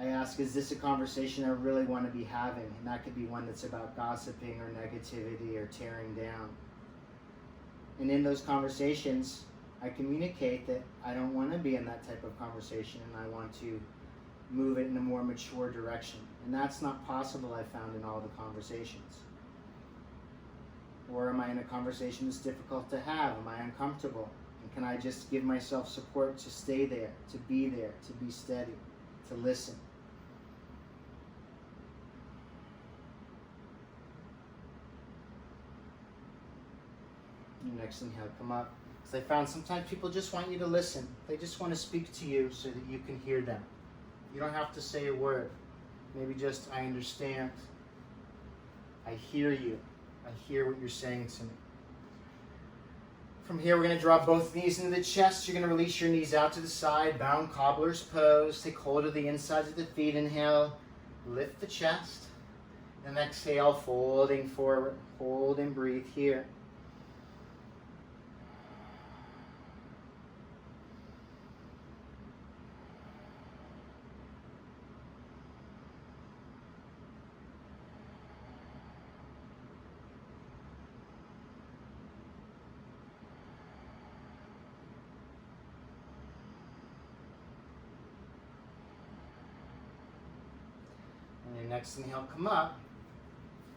I ask, is this a conversation I really want to be having? And that could be one that's about gossiping or negativity or tearing down. And in those conversations, I communicate that I don't want to be in that type of conversation and I want to move it in a more mature direction. And that's not possible, I found, in all the conversations. Or am I in a conversation that's difficult to have? Am I uncomfortable? And can I just give myself support to stay there, to be steady, to listen? Next inhale, come up. Because I found sometimes people just want you to listen. They just want to speak to you so that you can hear them. You don't have to say a word. Maybe just, I understand. I hear you. I hear what you're saying to me. From here, we're going to drop both knees into the chest. You're going to release your knees out to the side, bound cobbler's pose. Take hold of the insides of the feet. Inhale, lift the chest. And exhale, folding forward. Hold and breathe here. Next inhale, come up.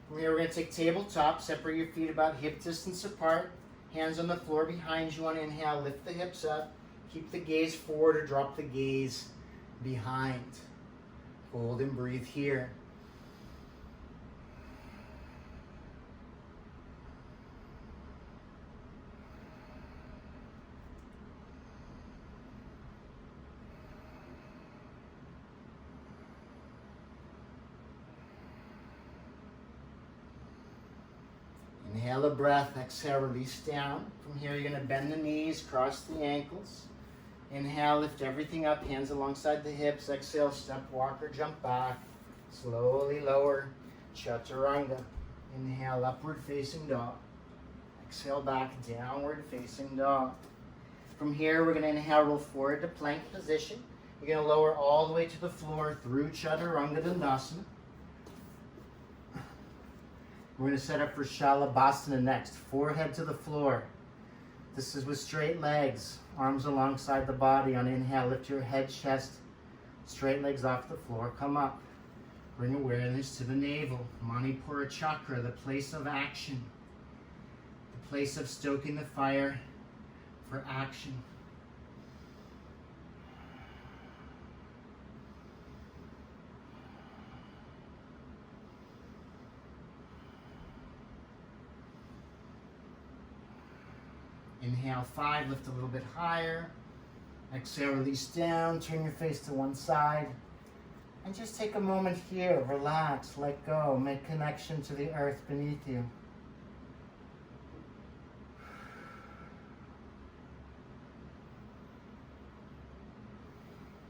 From here, we're going to take tabletop. Separate your feet about hip distance apart. Hands on the floor behind you. On inhale, lift the hips up. Keep the gaze forward or drop the gaze behind. Hold and breathe here. Inhale a breath, exhale, release down. From here, you're going to bend the knees, cross the ankles. Inhale, lift everything up, hands alongside the hips. Exhale, step, walk, or jump back. Slowly lower, chaturanga. Inhale, upward facing dog. Exhale, back, downward facing dog. From here, we're going to inhale, roll forward to plank position. You're going to lower all the way to the floor through chaturanga dandasana. We're going to set up for Shalabhasana next. Forehead to the floor. This is with straight legs, arms alongside the body. On inhale, lift your head, chest, straight legs off the floor. Come up. Bring awareness to the navel. Manipura chakra, the place of action. The place of stoking the fire for action. Inhale, 5, lift a little bit higher. Exhale, release down, turn your face to one side. And just take a moment here, relax, let go, make connection to the earth beneath you.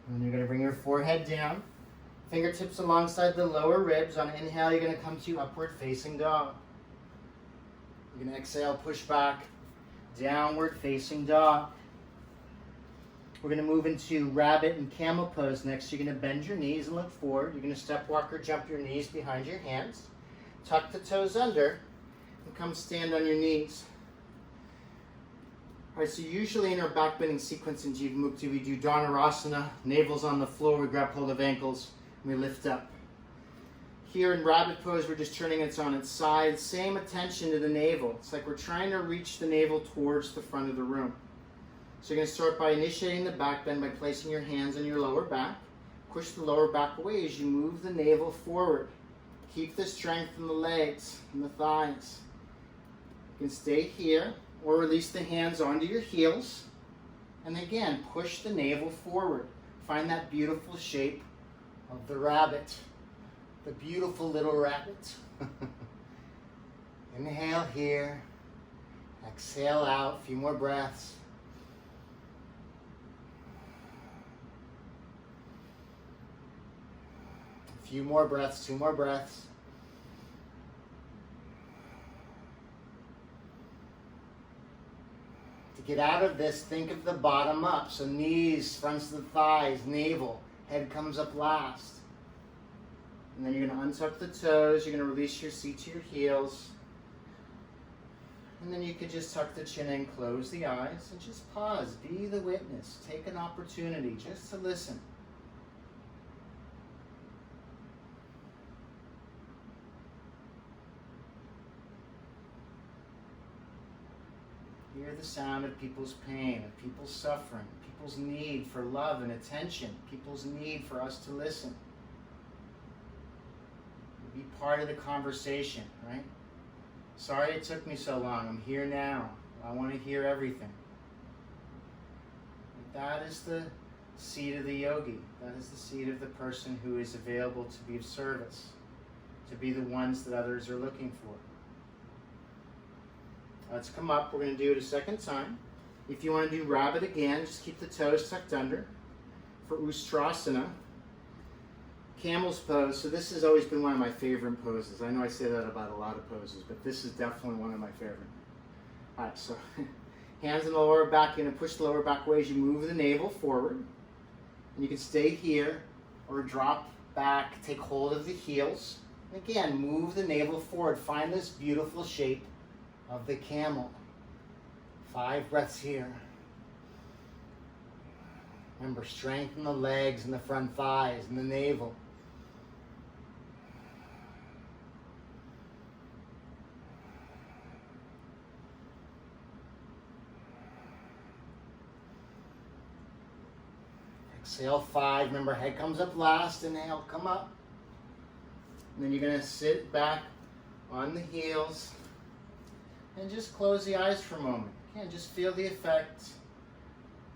And you're going to bring your forehead down. Fingertips alongside the lower ribs. On inhale, you're going to come to upward facing dog. You're going to exhale, push back, downward facing dog. We're going to move into rabbit and camel pose next. You're going to bend your knees and look forward. You're going to step, walk, or jump your knees behind your hands. Tuck the toes under and come stand on your knees. All right, so usually in our back bending sequence in Jivamukti, we do Dhanurasana, navel's on the floor, we grab hold of ankles, and we lift up. Here in rabbit pose, we're just turning it on its side. Same attention to the navel. It's like we're trying to reach the navel towards the front of the room. So you're going to start by initiating the back bend by placing your hands on your lower back. Push the lower back away as you move the navel forward. Keep the strength in the legs and the thighs. You can stay here or release the hands onto your heels. And again, push the navel forward. Find that beautiful shape of the rabbit. The beautiful little rabbit. Inhale here. Exhale out. A few more breaths. A few more breaths. 2 more breaths. To get out of this, think of the bottom up. So knees, fronts of the thighs, navel, head comes up last. And then you're going to untuck the toes. You're going to release your seat to your heels. And then you could just tuck the chin in, close the eyes, and just pause. Be the witness. Take an opportunity just to listen. Hear the sound of people's pain, of people's suffering, people's need for love and attention, people's need for us to listen. Be part of the conversation, right? Sorry it took me so long. I'm here now. I want to hear everything. That is the seat of the yogi. That is the seat of the person who is available to be of service, to be the ones that others are looking for. Let's come up. We're going to do it a second time. If you want to do rabbit again, just keep the toes tucked under. For Ustrasana, camel's pose. So this has always been one of my favorite poses. I know I say that about a lot of poses, but this is definitely one of my favorite. All right, so hands in the lower back. You're going to push the lower back away as you move the navel forward. And you can stay here or drop back, take hold of the heels. And again, move the navel forward. Find this beautiful shape of the camel. 5 breaths here. Remember, strengthen the legs and the front thighs and the navel. Exhale 5. Remember, head comes up last. Inhale, come up. And then you're going to sit back on the heels and just close the eyes for a moment. Again, just feel the effect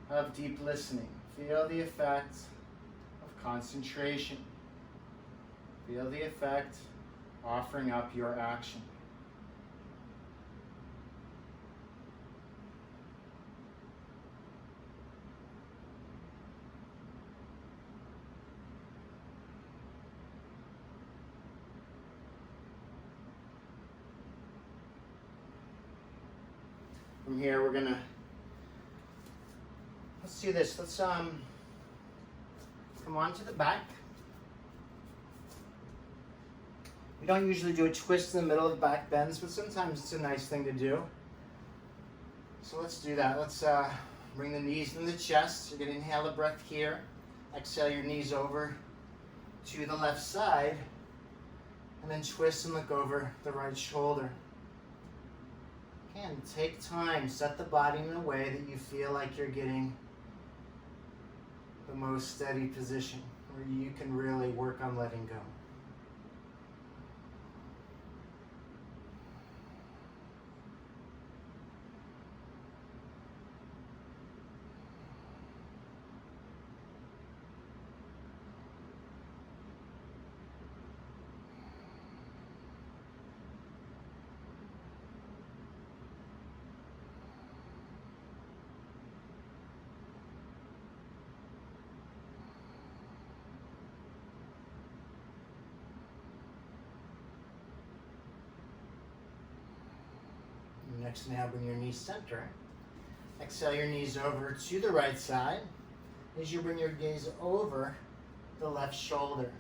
of deep listening. Feel the effect of concentration. Feel the effect offering up your action. From here, we're gonna, let's do this. Let's come on to the back. We don't usually do a twist in the middle of back bends, but sometimes it's a nice thing to do. So let's do that. Let's bring the knees into the chest. You're gonna inhale a breath here. Exhale your knees over to the left side, and then twist and look over the right shoulder. Again, take time, set the body in a way that you feel like you're getting the most steady position, where you can really work on letting go. next inhale, bring your knees center. Exhale your knees over to the right side as you bring your gaze over the left shoulder.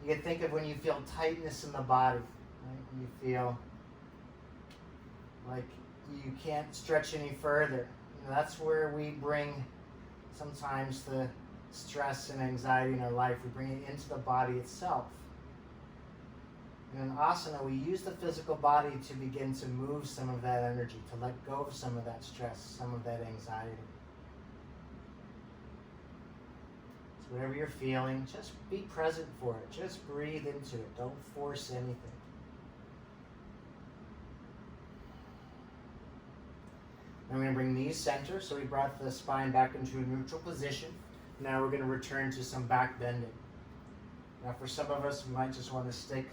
You can think of when you feel tightness in the body, right? When you feel like you can't stretch any further. That's where we bring sometimes the stress and anxiety in our life. We bring it into the body itself. And in asana, we use the physical body to begin to move some of that energy, to let go of some of that stress, some of that anxiety. So whatever you're feeling, just be present for it. Just breathe into it. Don't force anything. Now we're going to bring knees center. So we brought the spine back into a neutral position. Now we're going to return to some back bending. Now for some of us, we might just want to stick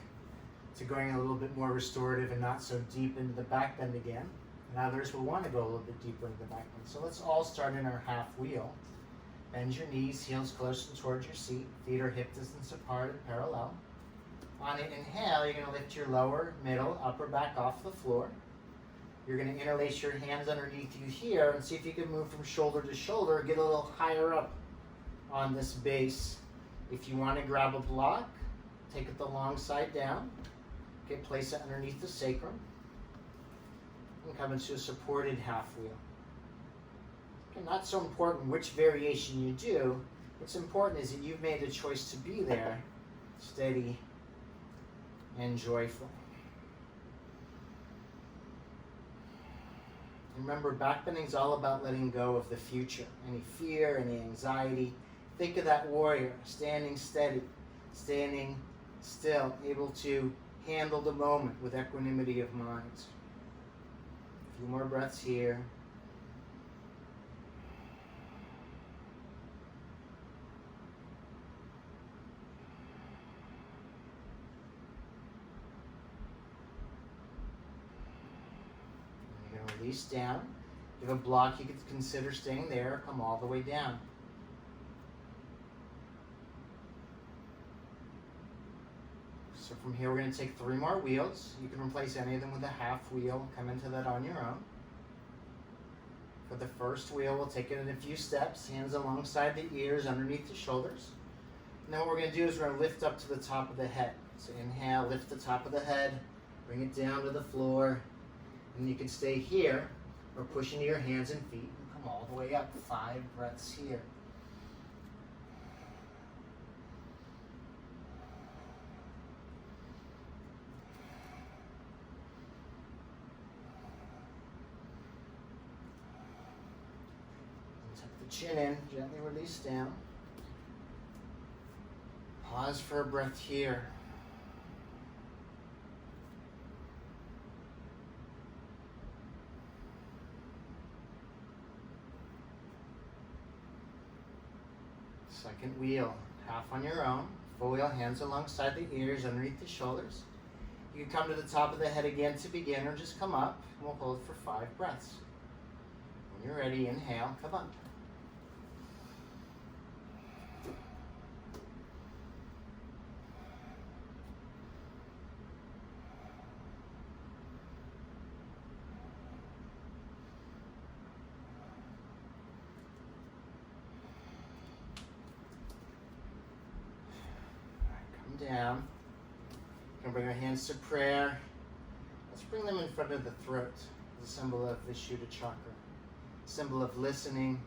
to going a little bit more restorative and not so deep into the back bend again. And others will want to go a little bit deeper into the back bend. So let's all start in our half wheel. Bend your knees, heels closer towards your seat. Feet are hip distance apart and parallel. On an inhale, you're going to lift your lower, middle, upper back off the floor. You're going to interlace your hands underneath you here and see if you can move from shoulder to shoulder, get a little higher up on this base. If you want to grab a block, take it the long side down. Okay, place it underneath the sacrum. And come into a supported half wheel. Okay, not so important which variation you do. What's important is that you've made the choice to be there, steady and joyful. Remember, backbending is all about letting go of the future. Any fear, any anxiety. Think of that warrior standing steady, standing still, able to handle the moment with equanimity of mind. A few more breaths here. You're going to release down. If you have a block, you could consider staying there. Come all the way down. So from here, we're going to take 3 more wheels. You can replace any of them with a half wheel. Come into that on your own. For the first wheel, we'll take it in a few steps. Hands alongside the ears, underneath the shoulders. And then what we're going to do is we're going to lift up to the top of the head. So inhale, lift the top of the head. Bring it down to the floor. And you can stay here or push into your hands and feet and come all the way up. 5 breaths here. Chin in, gently release down. Pause for a breath here. Second wheel, half on your own. Full wheel, hands alongside the ears, underneath the shoulders. You can come to the top of the head again to begin, or just come up, and we'll hold for 5 breaths. When you're ready, inhale, come up. Down. You can bring our hands to prayer. Let's bring them in front of the throat as a symbol of the Vishuddha chakra, symbol of listening,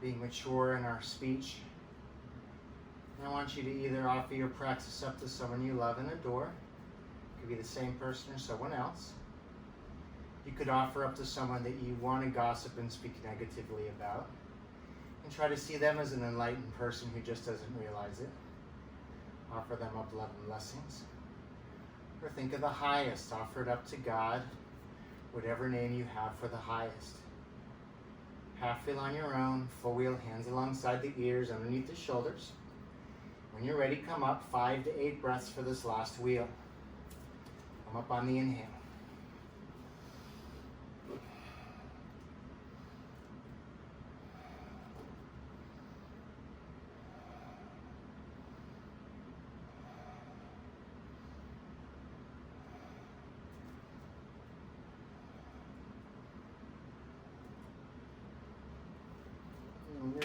being mature in our speech. And I want you to either offer your praxis up to someone you love and adore. It could be the same person or someone else. You could offer up to someone that you want to gossip and speak negatively about, and try to see them as an enlightened person who just doesn't realize it. Offer them up love and blessings. Or think of the highest. Offer it up to God, whatever name you have for the highest. Half wheel on your own, full wheel, hands alongside the ears, underneath the shoulders. When you're ready, come up. 5 to 8 breaths for this last wheel. Come up on the inhale.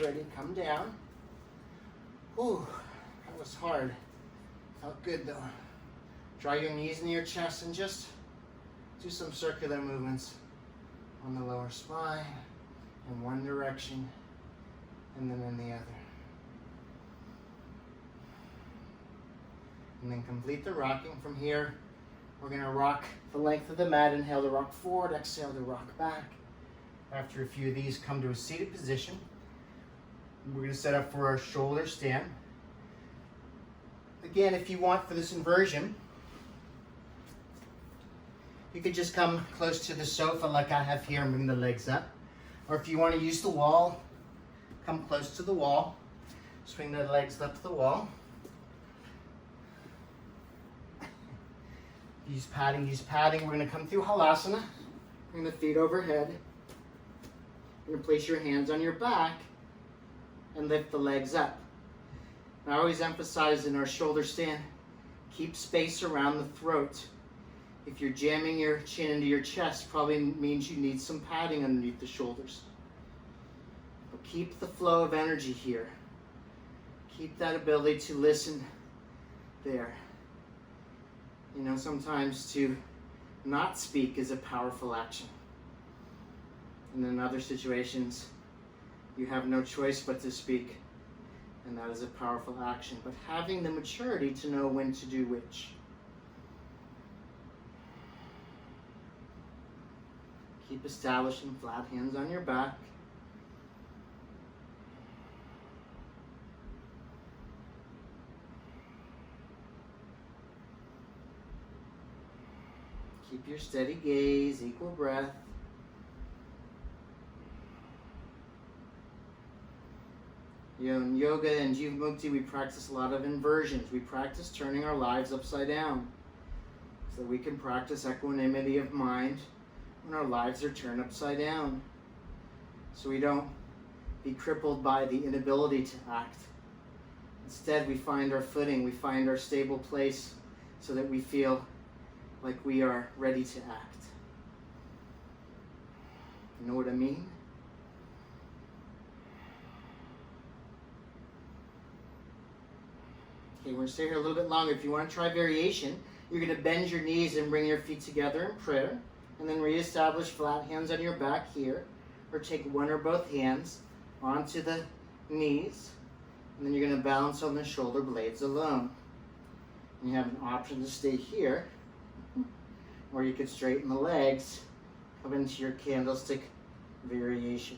ready, come down. Whew, that was hard. Felt good though. Draw your knees into your chest and just do some circular movements on the lower spine in one direction and then in the other. And then complete the rocking. From here, we're going to rock the length of the mat. Inhale to rock forward, exhale to rock back. After a few of these, come to a seated position. We're going to set up for our shoulder stand. Again, if you want for this inversion, you could just come close to the sofa like I have here and bring the legs up. Or if you want to use the wall, come close to the wall. Swing the legs up the wall. Use padding, use padding. We're going to come through Halasana. Bring the feet overhead. You're going to place your hands on your back and lift the legs up. And I always emphasize in our shoulder stand, keep space around the throat. If you're jamming your chin into your chest, probably means you need some padding underneath the shoulders. But keep the flow of energy here. Keep that ability to listen there. You know, sometimes to not speak is a powerful action. And in other situations, you have no choice but to speak. And that is a powerful action. But having the maturity to know when to do which. Keep establishing flat hands on your back. Keep your steady gaze, equal breath. You know, in yoga and Jivamukti, we practice a lot of inversions. We practice turning our lives upside down so that we can practice equanimity of mind when our lives are turned upside down. So we don't be crippled by the inability to act. Instead, we find our footing, we find our stable place so that we feel like we are ready to act. You know what I mean? Okay, we're going to stay here a little bit longer. If you want to try variation, you're going to bend your knees and bring your feet together in prayer, and then reestablish flat hands on your back here, or take one or both hands onto the knees, and then you're going to balance on the shoulder blades alone. And you have an option to stay here, or you could straighten the legs, come into your candlestick variation.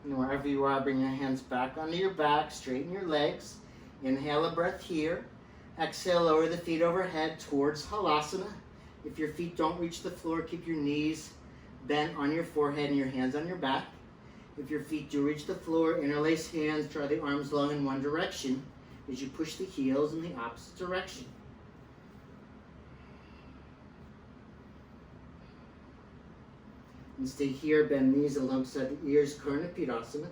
And wherever you are, bring your hands back onto your back, straighten your legs. Inhale a breath here. Exhale, lower the feet overhead towards Halasana. If your feet don't reach the floor, keep your knees bent on your forehead and your hands on your back. If your feet do reach the floor, interlace hands, draw the arms long in one direction as you push the heels in the opposite direction. And stay here, bend knees alongside the ears, Karna Pidasana.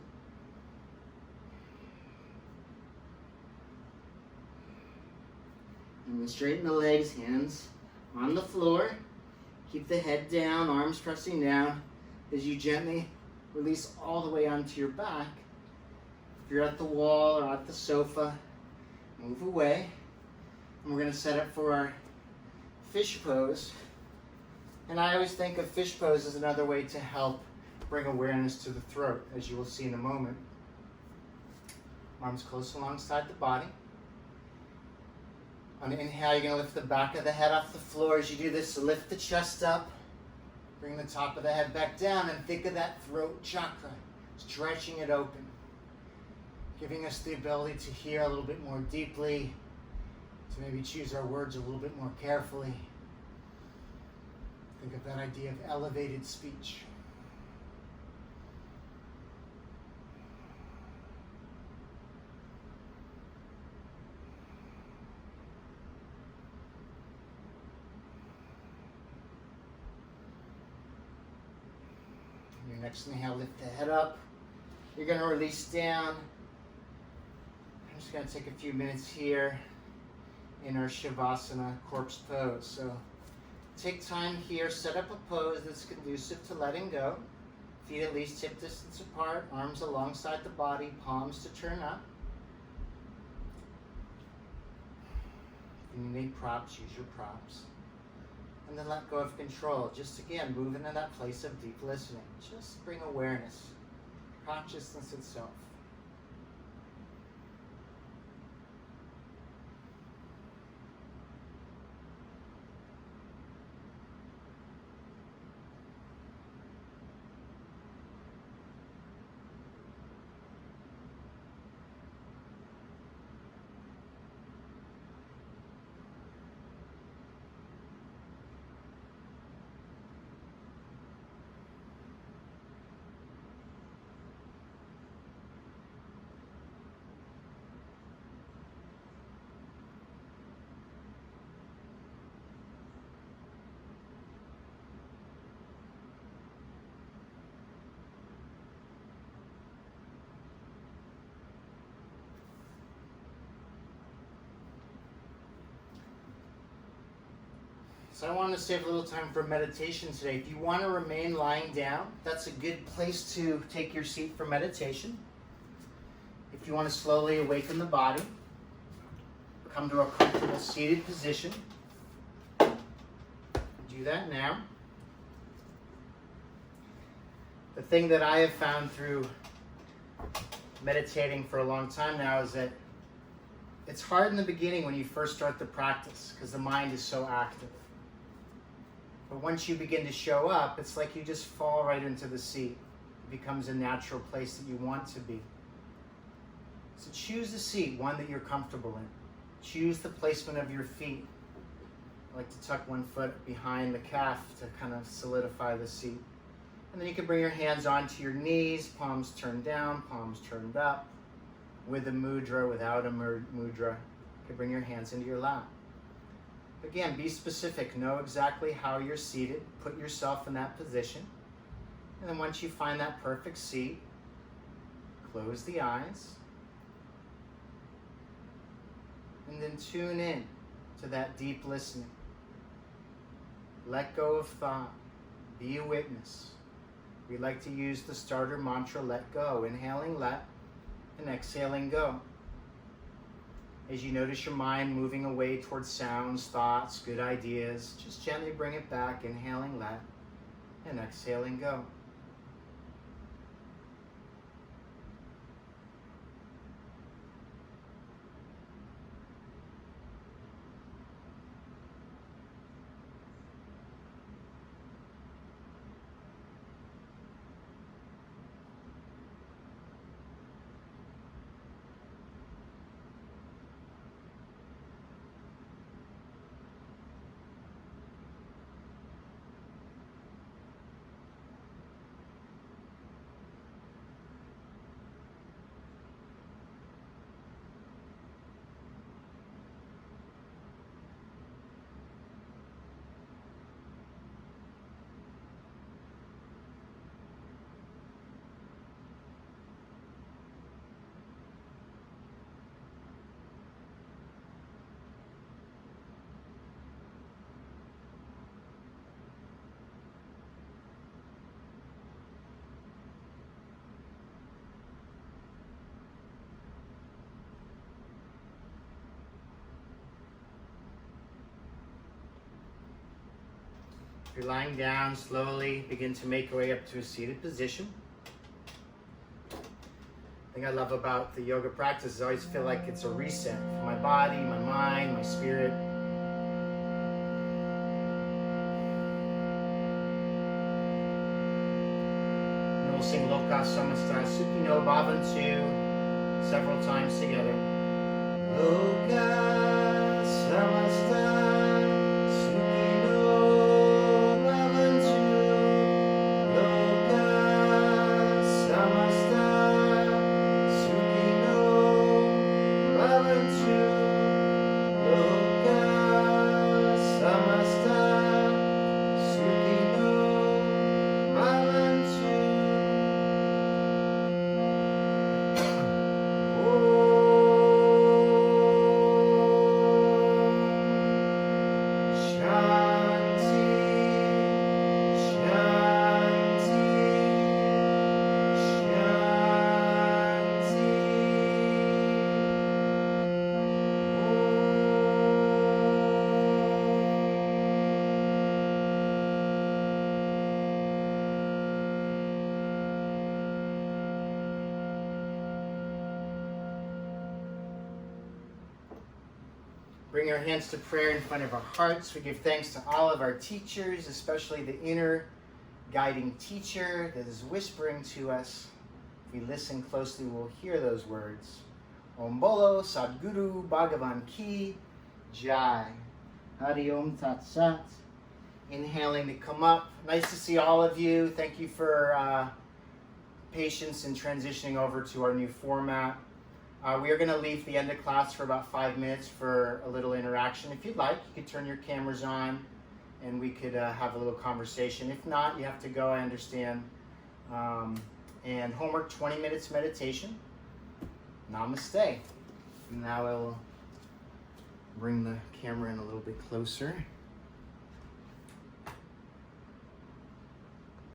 And then straighten the legs, hands on the floor. Keep the head down, arms pressing down as you gently release all the way onto your back. If you're at the wall or at the sofa, move away. And we're going to set up for our fish pose. And I always think of fish pose as another way to help bring awareness to the throat, as you will see in a moment. Arms close alongside the body. On the inhale, you're going to lift the back of the head off the floor. As you do this, so lift the chest up. Bring the top of the head back down and think of that throat chakra, stretching it open. Giving us the ability to hear a little bit more deeply, to maybe choose our words a little bit more carefully. Think of that idea of elevated speech. Your next inhale, lift the head up. You're going to release down. I'm just going to take a few minutes here in our Shavasana corpse pose. So take time here, set up a pose that's conducive to letting go. Feet at least hip distance apart, arms alongside the body, palms to turn up. If you need props, use your props. And then let go of control. Just again, move into that place of deep listening. Just bring awareness, consciousness itself. So I want to save a little time for meditation today. If you want to remain lying down, that's a good place to take your seat for meditation. If you want to slowly awaken the body, come to a comfortable seated position. Do that now. The thing that I have found through meditating for a long time now is that it's hard in the beginning when you first start the practice because the mind is so active. But once you begin to show up, it's like you just fall right into the seat. It becomes a natural place that you want to be. So choose a seat, one that you're comfortable in. Choose the placement of your feet. I like to tuck one foot behind the calf to kind of solidify the seat. And then you can bring your hands onto your knees, palms turned down, palms turned up. With a mudra, without a mudra, you can bring your hands into your lap. Again, be specific. Know exactly how you're seated. Put yourself in that position. And then once you find that perfect seat, close the eyes. And then tune in to that deep listening. Let go of thought. Be a witness. We like to use the starter mantra, let go. Inhaling, let, and exhaling, go. As you notice your mind moving away towards sounds, thoughts, good ideas, just gently bring it back, inhaling, let, and exhaling, go. If you're lying down, slowly begin to make your way up to a seated position. The thing I love about the yoga practice is I always feel like it's a reset for my body, my mind, my spirit. And we'll sing Loka Samasta Sukhino Bhavantu several times together. Loka Samasta Bring our hands to prayer in front of our hearts. We give thanks to all of our teachers, especially the inner guiding teacher that is whispering to us. If we listen closely, we'll hear those words. Om Bolo Sadguru Bhagavan Ki Jai. Hari Om Tat Sat. Inhaling to come up. Nice to see all of you. Thank you for patience in transitioning over to our new format. We are going to leave the end of class for about 5 minutes for a little interaction. If you'd like, you could turn your cameras on and we could have a little conversation. If not, you have to go, I understand. And homework, 20 minutes meditation. Namaste. Now I will bring the camera in a little bit closer.